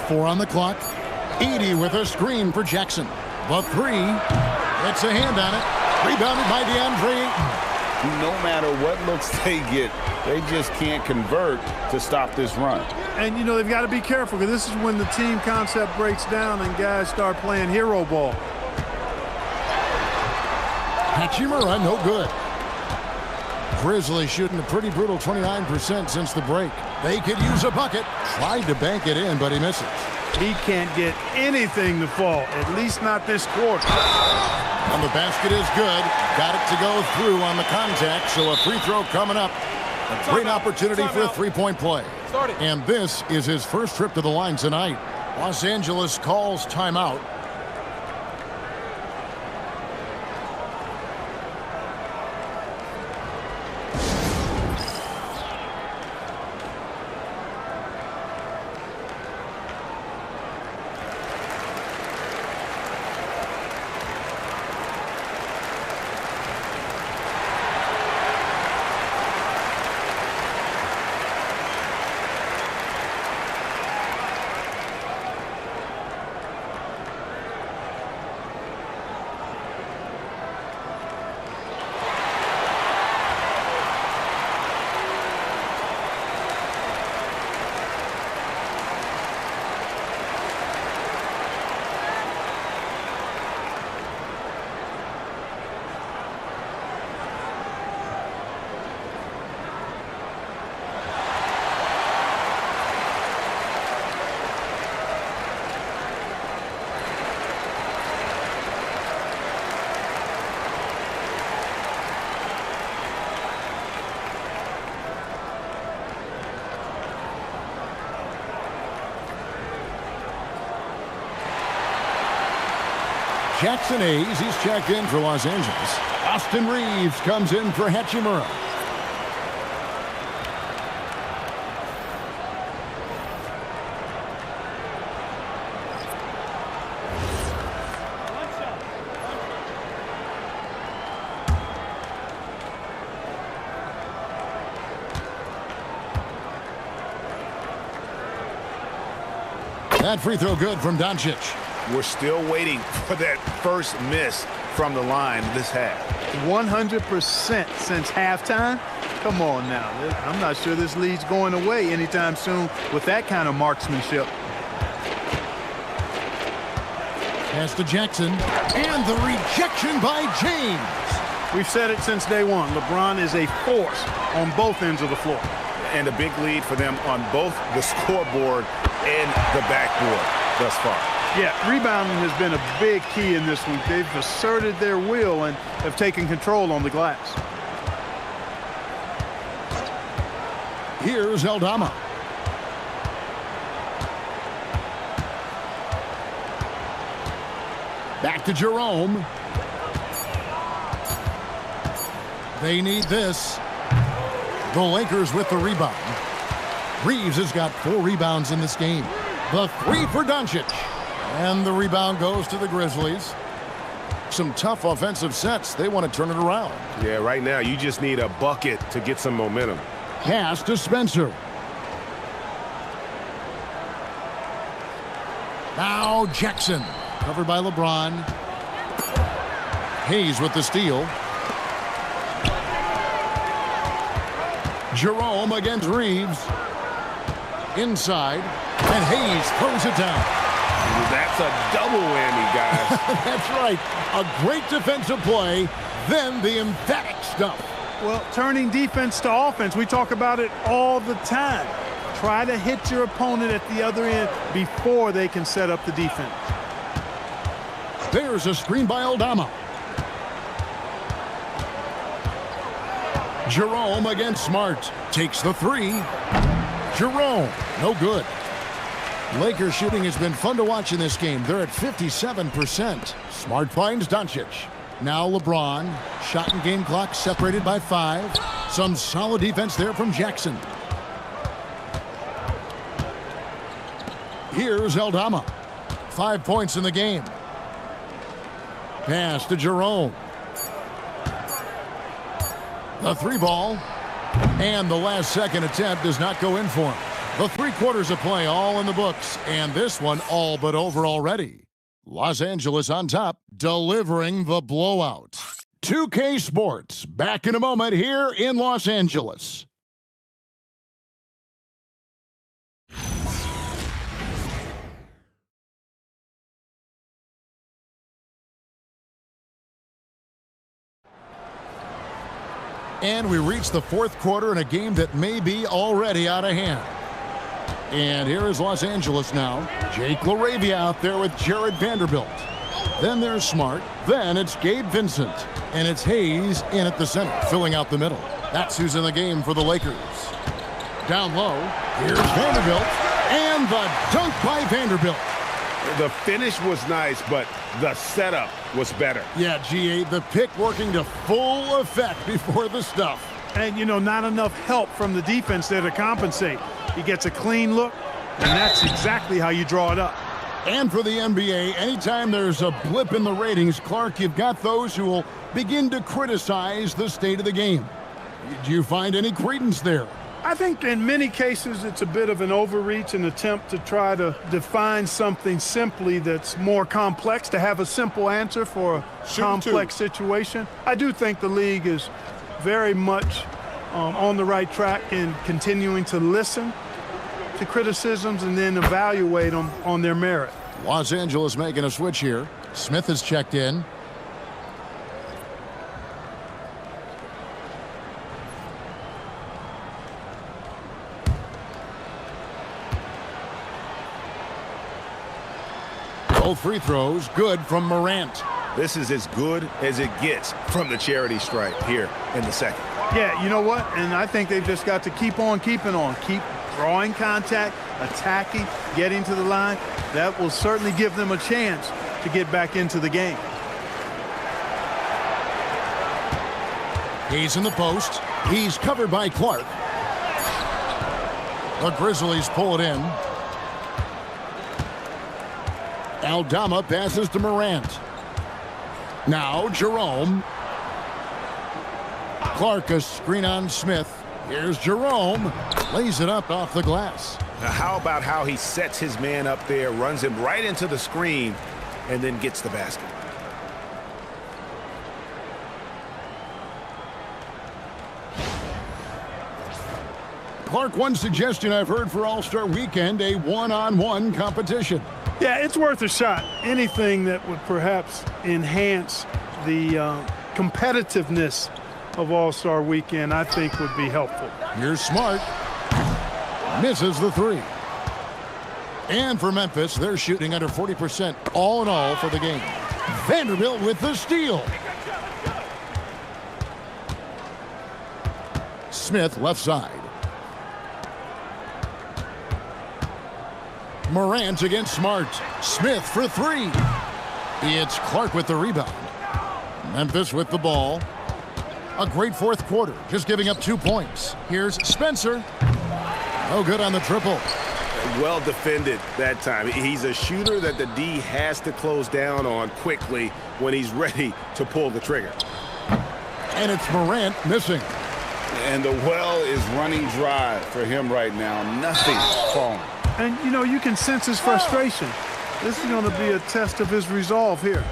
4 on the clock. Edey with a screen for Jackson. The 3. It's a hand on it. Rebounded by DeAndre Ayton. No matter what looks they get, they just can't convert to stop this run. And, you know, they've got to be careful because this is when the team concept breaks down and guys start playing hero ball. Hachimura, no good. Grizzlies shooting a pretty brutal 29% since the break. They could use a bucket. Tried to bank it in, but he misses. He can't get anything to fall, at least not this quarter. And the basket is good. Got it to go through on the contact, so a free throw coming up. A great opportunity for a three-point play. And this is his first trip to the line tonight. Los Angeles calls timeout. Jackson Hayes, he's checked in for Los Angeles. Austin Reeves comes in for Hachimura. That free throw good from Doncic. We're still waiting for that first miss from the line this half. 100% since halftime? Come on now. I'm not sure this lead's going away anytime soon with that kind of marksmanship. Pass to Jackson. And the rejection by James. We've said it since day one. LeBron is a force on both ends of the floor. And a big lead for them on both the scoreboard and the backboard thus far. Yeah, rebounding has been a big key in this week. They've asserted their will and have taken control on the glass. Here's Aldama. Back to Jerome. They need this. The Lakers with the rebound. Reeves has got 4 rebounds in this game. The 3 for Doncic. And the rebound goes to the Grizzlies. Some tough offensive sets. They want to turn it around. Yeah, right now you just need a bucket to get some momentum. Pass to Spencer. Now Jackson. Covered by LeBron. Hayes with the steal. Jerome against Reeves. Inside. And Hayes throws it down. That's a double whammy, guys. That's right. A great defensive play, then the emphatic stuff. Well, turning defense to offense, we talk about it all the time. Try to hit your opponent at the other end before they can set up the defense. There's a screen by Aldama. Jerome against Smart. Takes the 3. Jerome, no good. Lakers shooting has been fun to watch in this game. They're at 57%. Smart finds Doncic. Now LeBron. Shot and game clock separated by 5. Some solid defense there from Jackson. Here's Aldama. 5 points in the game. Pass to Jerome. The 3 ball. And the last second attempt does not go in for him. The 3 quarters of play all in the books, and this one all but over already. Los Angeles on top, delivering the blowout. 2K Sports, back in a moment here in Los Angeles. And we reach the 4th quarter in a game that may be already out of hand. And here is Los Angeles now. Jake LaRavia out there with Jared Vanderbilt. Then there's Smart. Then it's Gabe Vincent. And it's Hayes in at the center, filling out the middle. That's who's in the game for the Lakers. Down low, here's Vanderbilt. And the dunk by Vanderbilt. The finish was nice, but the setup was better. Yeah, GA, the pick working to full effect before the stuff. And, you know, not enough help from the defense there to compensate. He gets a clean look, and that's exactly how you draw it up. And for the NBA, anytime there's a blip in the ratings, Clark, you've got those who will begin to criticize the state of the game. Do you find any credence there? I think in many cases it's a bit of an overreach, an attempt to try to define something simply that's more complex, to have a simple answer for a complex situation. I do think the league is very much on the right track in continuing to listen to criticisms and then evaluate them on their merit. Los Angeles making a switch here. Smith has checked in. Both free throws good from Morant. This is as good as it gets from the charity stripe here in the second. Yeah, you know what? And I think they've just got to keep on keeping on. Keep drawing contact, attacking, getting to the line. That will certainly give them a chance to get back into the game. He's in the post. He's covered by Clark. The Grizzlies pull it in. Aldama passes to Morant. Now Jerome. Clark a screen on Smith. Here's Jerome. Lays it up off the glass. Now how about how he sets his man up there, runs him right into the screen, and then gets the basket. Clark, one suggestion I've heard for All-Star Weekend, a one-on-one competition. Yeah, it's worth a shot. Anything that would perhaps enhance the competitiveness of All-Star Weekend, I think would be helpful. Here's Smart. Misses the 3. And for Memphis, they're shooting under 40% all in all for the game. Vanderbilt with the steal. Smith left side. Morant against Smart. Smith for three. It's Clark with the rebound. Memphis with the ball. A great fourth quarter, just giving up 2 points. Here's Spencer. No good on the triple. Well defended that time. He's a shooter that the D has to close down on quickly when he's ready to pull the trigger. And it's Morant missing. And the well is running dry for him right now. Nothing falling. And, you know, you can sense his frustration. This is going to be a test of his resolve here.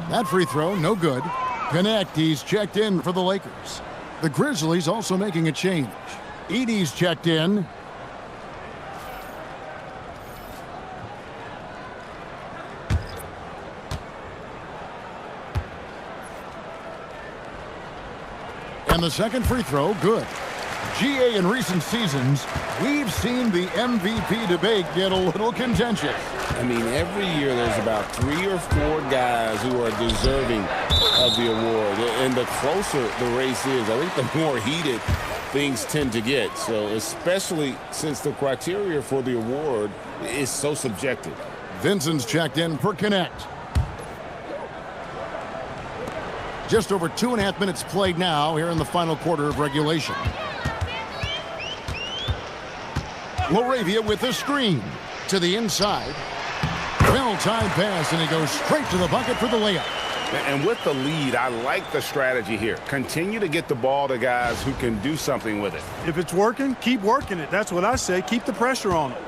That free throw, no good. Connect, he's checked in for the Lakers. The Grizzlies also making a change. Edey's checked in. And the second free throw, good. GA, in recent seasons, we've seen the MVP debate get a little contentious. I mean, every year there's about 3 or 4 guys who are deserving of the award. And the closer the race is, I think the more heated things tend to get. So especially since the criteria for the award is so subjective. Vincent's checked in for Connect. Just over 2.5 minutes played now here in the final quarter of regulation. Laravia with the screen to the inside. Well-timed pass, and he goes straight to the bucket for the layup. And with the lead, I like the strategy here. Continue to get the ball to guys who can do something with it. If it's working, keep working it. That's what I say. Keep the pressure on him.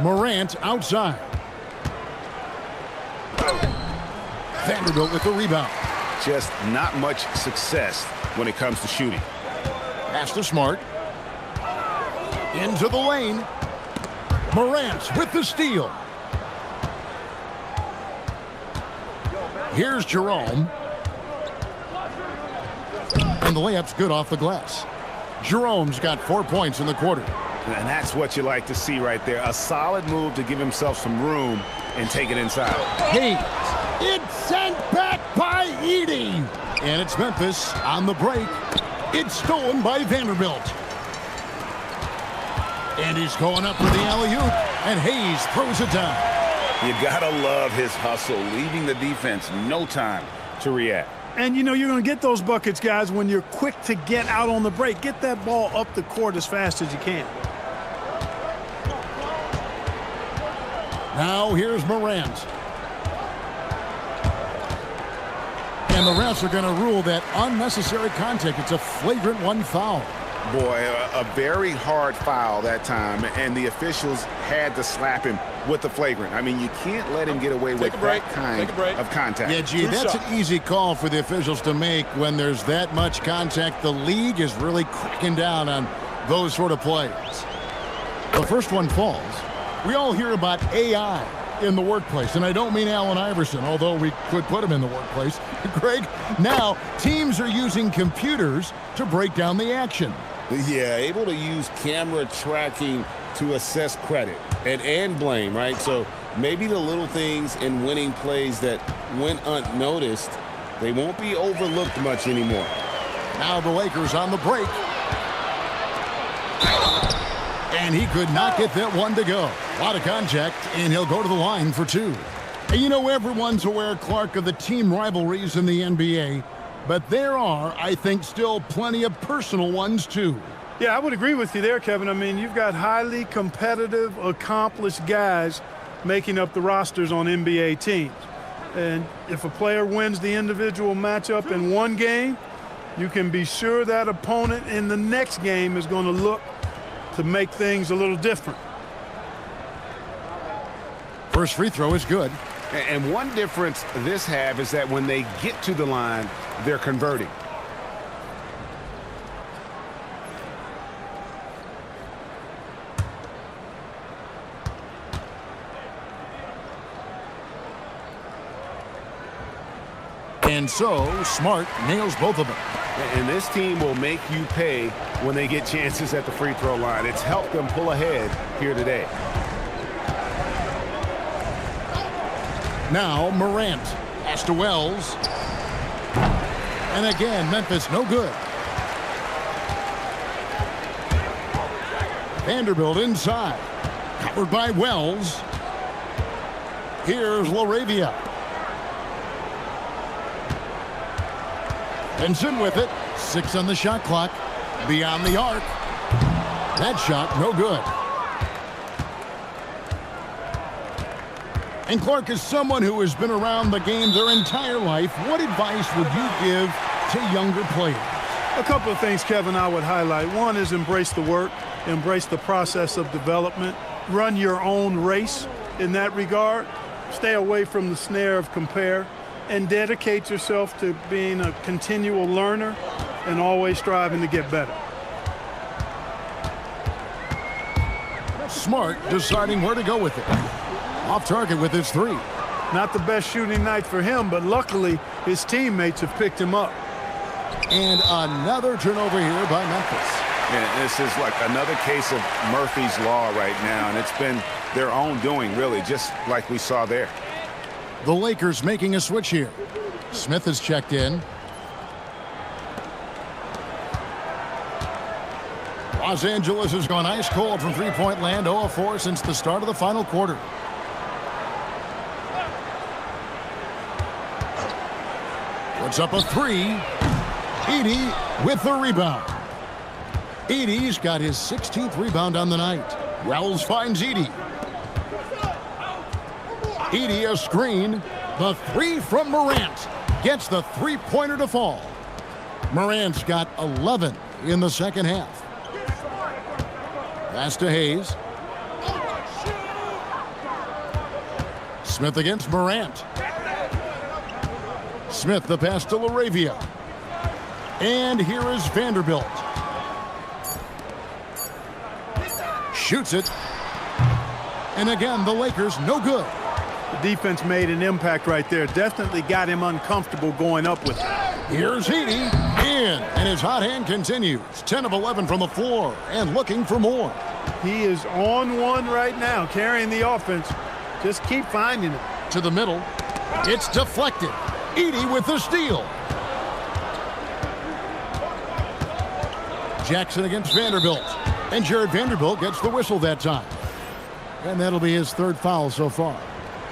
Morant outside. Vanderbilt with the rebound. Just not much success when it comes to shooting. Pass to Smart. Into the lane. Morant with the steal. Here's Jerome. And the layup's good off the glass. Jerome's got 4 points in the quarter. And that's what you like to see right there. A solid move to give himself some room and take it inside. Hayes. It's sent back by Edey. And it's Memphis on the break. It's stolen by Vanderbilt. And he's going up for the alley-oop. And Hayes throws it down. You gotta love his hustle, leaving the defense no time to react. And, you know, you're going to get those buckets, guys, when you're quick to get out on the break. Get that ball up the court as fast as you can. Now here's Morant. And the refs are going to rule that unnecessary contact. It's a flagrant 1 foul. Boy, a very hard foul that time, and the officials had to slap him with the flagrant. I mean, you can't let him get away with that kind of contact. Yeah, gee, that's an easy call for the officials to make when there's that much contact. The league is really cracking down on those sort of plays. The first one falls. We all hear about AI in the workplace, and I don't mean Allen Iverson, although we could put him in the workplace. Greg, now teams are using computers to break down the action. Yeah, able to use camera tracking to assess credit and blame, right? So maybe the little things in winning plays that went unnoticed, they won't be overlooked much anymore. Now the Lakers on the break. And he could not get that one to go. A lot of contact, and he'll go to the line for 2. And you know, everyone's aware, Clark, of the team rivalries in the NBA. But there are, I think, still plenty of personal ones, too. Yeah, I would agree with you there, Kevin. I mean, you've got highly competitive, accomplished guys making up the rosters on NBA teams. And if a player wins the individual matchup in one game, you can be sure that opponent in the next game is going to look to make things a little different. First free throw is good. And one difference this have is that when they get to the line, they're converting. And so, Smart nails both of them. And this team will make you pay when they get chances at the free throw line. It's helped them pull ahead here today. Now Morant. Pass to Wells. And again, Memphis no good. Vanderbilt inside. Covered by Wells. Here's LaRavia. Benson with it. 6 on the shot clock. Beyond the arc. That shot no good. And Clark is someone who has been around the game their entire life. What advice would you give to younger players? A couple of things, Kevin, I would highlight. One is embrace the work, embrace the process of development, run your own race in that regard, stay away from the snare of compare, and dedicate yourself to being a continual learner and always striving to get better. Smart deciding where to go with it. Off target with his 3. Not the best shooting night for him, but luckily his teammates have picked him up. And another turnover here by Memphis. And this is like another case of Murphy's Law right now, and it's been their own doing, really, just like we saw there. The Lakers making a switch here. Smith has checked in. Los Angeles has gone ice cold from three-point land, 0 of 4 since the start of the final quarter. Puts up a 3. Edey with the rebound. Edey's got his 16th rebound on the night. Wells finds Edey. Edey a screen. The 3 from Morant gets the three-pointer to fall. Morant's got 11 in the second half. Pass to Hayes. Smith against Morant. Smith the pass to LaRavia. And here is Vanderbilt. Shoots it. And again, the Lakers no good. The defense made an impact right there. Definitely got him uncomfortable going up with it. Here's Edey in, and his hot hand continues. 10 of 11 from the floor and looking for more. He is on one right now, carrying the offense. Just keep finding it. To the middle. It's deflected. Edey with the steal. Jackson against Vanderbilt. And Jared Vanderbilt gets the whistle that time. And that'll be his 3rd foul so far.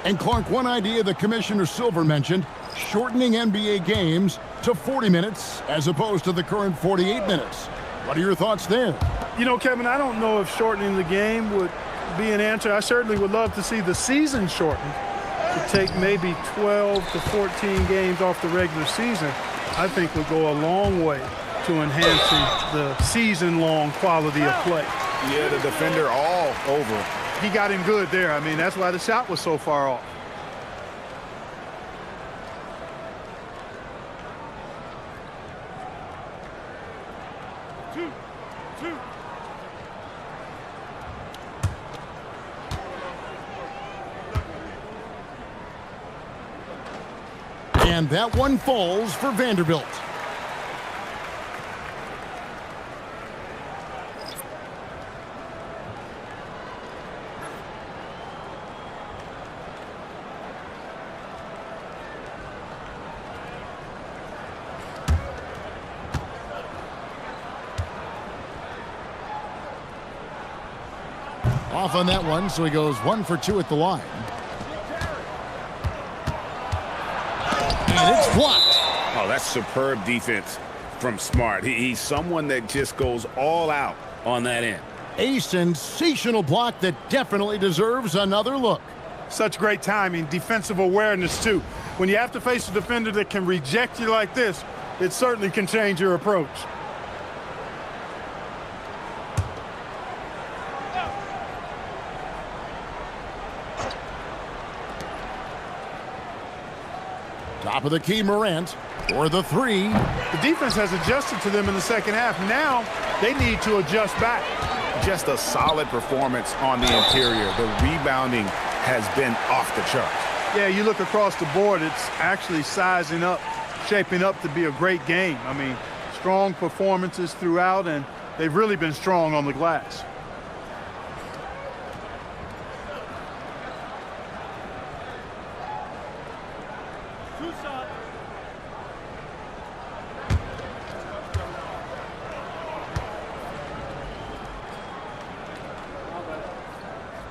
And Clark, one idea that Commissioner Silver mentioned, shortening NBA games to 40 minutes as opposed to the current 48 minutes. What are your thoughts there? You know, Kevin, I don't know if shortening the game would be an answer. I certainly would love to see the season shortened to take maybe 12 to 14 games off the regular season. I think would go a long way to enhancing the season-long quality of play. Yeah, the defender all over. He got him good there. I mean, that's why the shot was so far off. And that one falls for Vanderbilt. Off on that one, so he goes 1 for 2 at the line. And it's blocked. Oh, that's superb defense from Smart. He's someone that just goes all out on that end. A sensational block that definitely deserves another look. Such great timing, defensive awareness, too. When you have to face a defender that can reject you like this, it certainly can change your approach. Top of the key, Morant for the 3. The defense has adjusted to them in the second half. Now they need to adjust back. Just a solid performance on the interior. The rebounding has been off the charts. Yeah, you look across the board, it's actually sizing up shaping up to be a great game. I mean, strong performances throughout, and they've really been strong on the glass.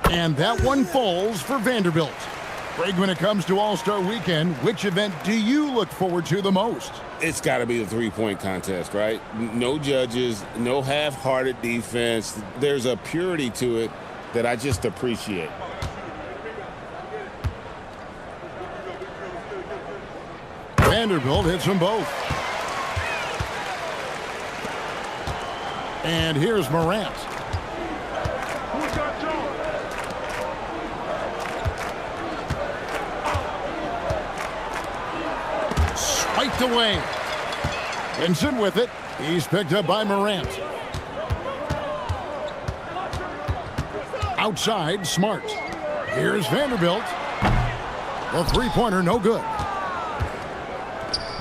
And that one falls for Vanderbilt. Greg, when it comes to All-Star Weekend, which event do you look forward to the most? It's got to be the three-point contest, right? No judges, no half-hearted defense. There's a purity to it that I just appreciate. Vanderbilt hits them both. And here's Morant. Spiked away. Vincent with it. He's picked up by Morant. Outside, Smart. Here's Vanderbilt. The three-pointer, no good.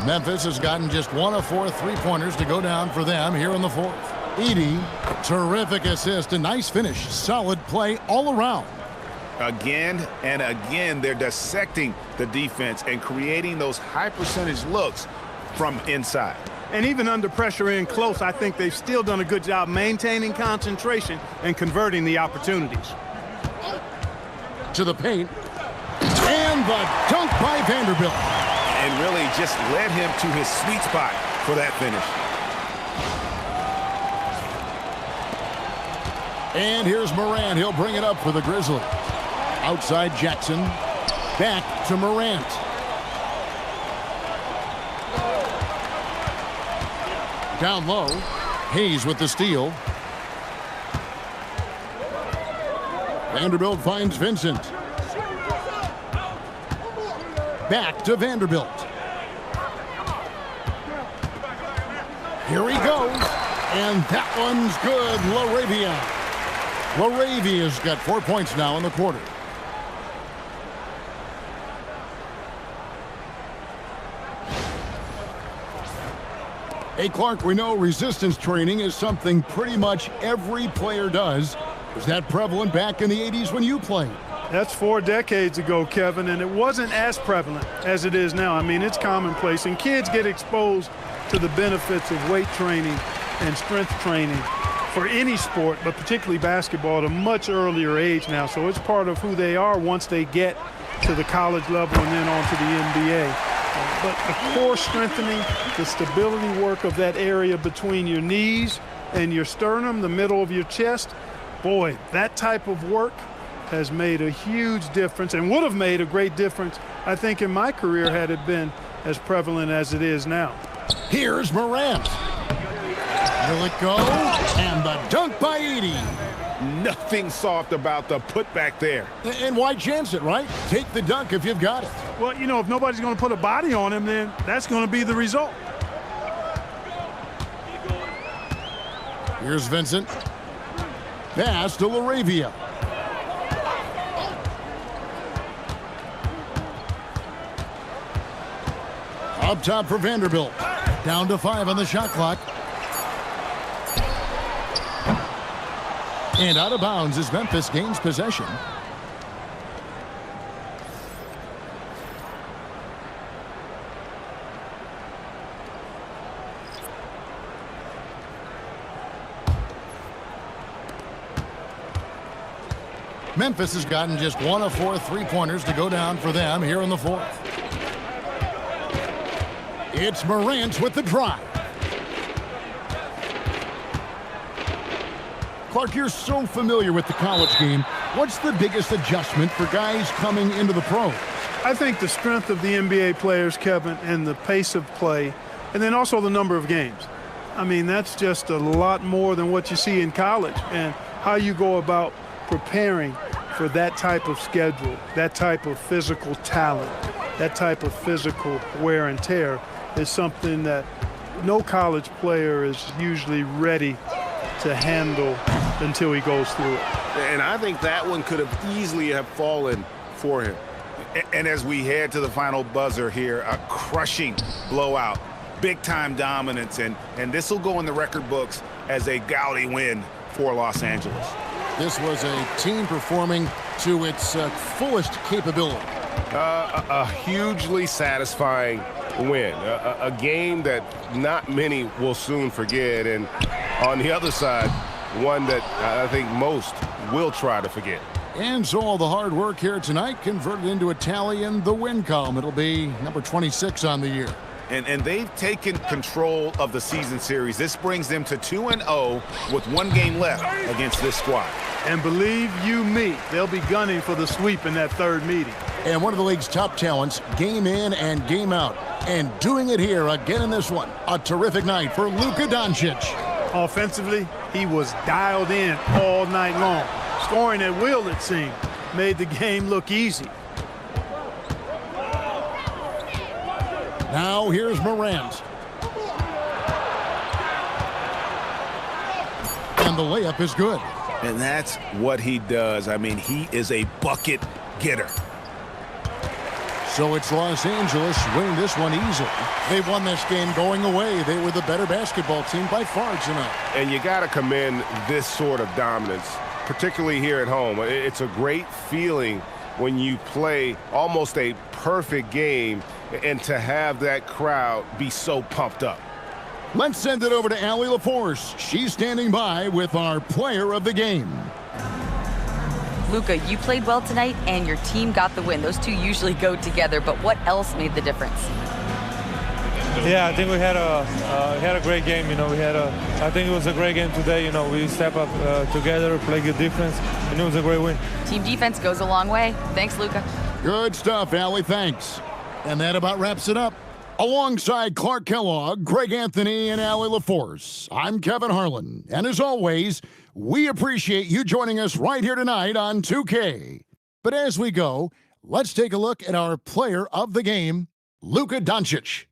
Memphis has gotten just 1 of 4 three-pointers to go down for them here in the fourth. Edey, terrific assist, a nice finish. Solid play all around. Again and again, they're dissecting the defense and creating those high-percentage looks from inside. And even under pressure in close, I think they've still done a good job maintaining concentration and converting the opportunities. To the paint. And the dunk by Vanderbilt. And really just led him to his sweet spot for that finish. And here's Morant. He'll bring it up for the Grizzlies. Outside Jackson. Back to Morant. Down low. Hayes with the steal. Vanderbilt finds Vincent. Back to Vanderbilt. Here he goes. And that one's good. LaRavia's got 4 points now in the quarter. Hey, Clark, we know resistance training is something pretty much every player does. Was that prevalent back in the 80s when you played? That's 4 decades ago, Kevin, and it wasn't as prevalent as it is now. I mean, it's commonplace, and kids get exposed to the benefits of weight training and strength training for any sport, but particularly basketball, at a much earlier age now. So it's part of who they are once they get to the college level and then on to the NBA. But the core strengthening, the stability work of that area between your knees and your sternum, the middle of your chest, boy, that type of work has made a huge difference and would have made a great difference, I think, in my career had it been as prevalent as it is now. Here's Morant. Will it go? And the dunk by Edey. Nothing soft about the putback there. And why chance it, right? Take the dunk if you've got it. Well, you know, if nobody's going to put a body on him, then that's going to be the result. Here's Vincent. Pass to LaRavia. Up top for Vanderbilt. Down to 5 on the shot clock. And out of bounds as Memphis gains possession. Memphis has gotten just 1 of 4 three-pointers to go down for them here in the fourth. It's Morant with the drive. Clark, you're so familiar with the college game. What's the biggest adjustment for guys coming into the pros? I think the strength of the NBA players, Kevin, and the pace of play, and then also the number of games. I mean, that's just a lot more than what you see in college, and how you go about preparing for that type of schedule, that type of physical talent, that type of physical wear and tear is something that no college player is usually ready to handle until he goes through it. And I think that one could have easily have fallen for him. And as we head to the final buzzer here, a crushing blowout, big-time dominance, and this will go in the record books as a gaudy win for Los Angeles. This was a team performing to its fullest capability. A hugely satisfying win, a game that not many will soon forget, and on the other side, one that I think most will try to forget. And so all the hard work here tonight converted into a tally in the win column. It'll be number 26 on the year. And they've taken control of the season series. This brings them to 2-0 with 1 game left against this squad. And believe you me, they'll be gunning for the sweep in that third meeting. And one of the league's top talents, game in and game out. And doing it here again in this one. A terrific night for Luka Doncic. Offensively, he was dialed in all night long. Scoring at will, it seemed, made the game look easy. Now here's Morant. And the layup is good. And that's what he does. I mean, he is a bucket getter. So it's Los Angeles winning this one easily. They won this game going away. They were the better basketball team by far tonight. And you got to commend this sort of dominance, particularly here at home. It's a great feeling when you play almost a perfect game and to have that crowd be so pumped up. Let's send it over to Allie LaForce. She's standing by with our player of the game. Luka, you played well tonight, and your team got the win. Those two usually go together, but what else made the difference? Yeah, I think we had a great game. You know, I think it was a great game today. You know, we step up together, play good defense, and it was a great win. Team defense goes a long way. Thanks, Luka. Good stuff, Allie. Thanks. And that about wraps it up. Alongside Clark Kellogg, Greg Anthony, and Allie LaForce, I'm Kevin Harlan. And as always, we appreciate you joining us right here tonight on 2K. But as we go, let's take a look at our player of the game, Luka Doncic.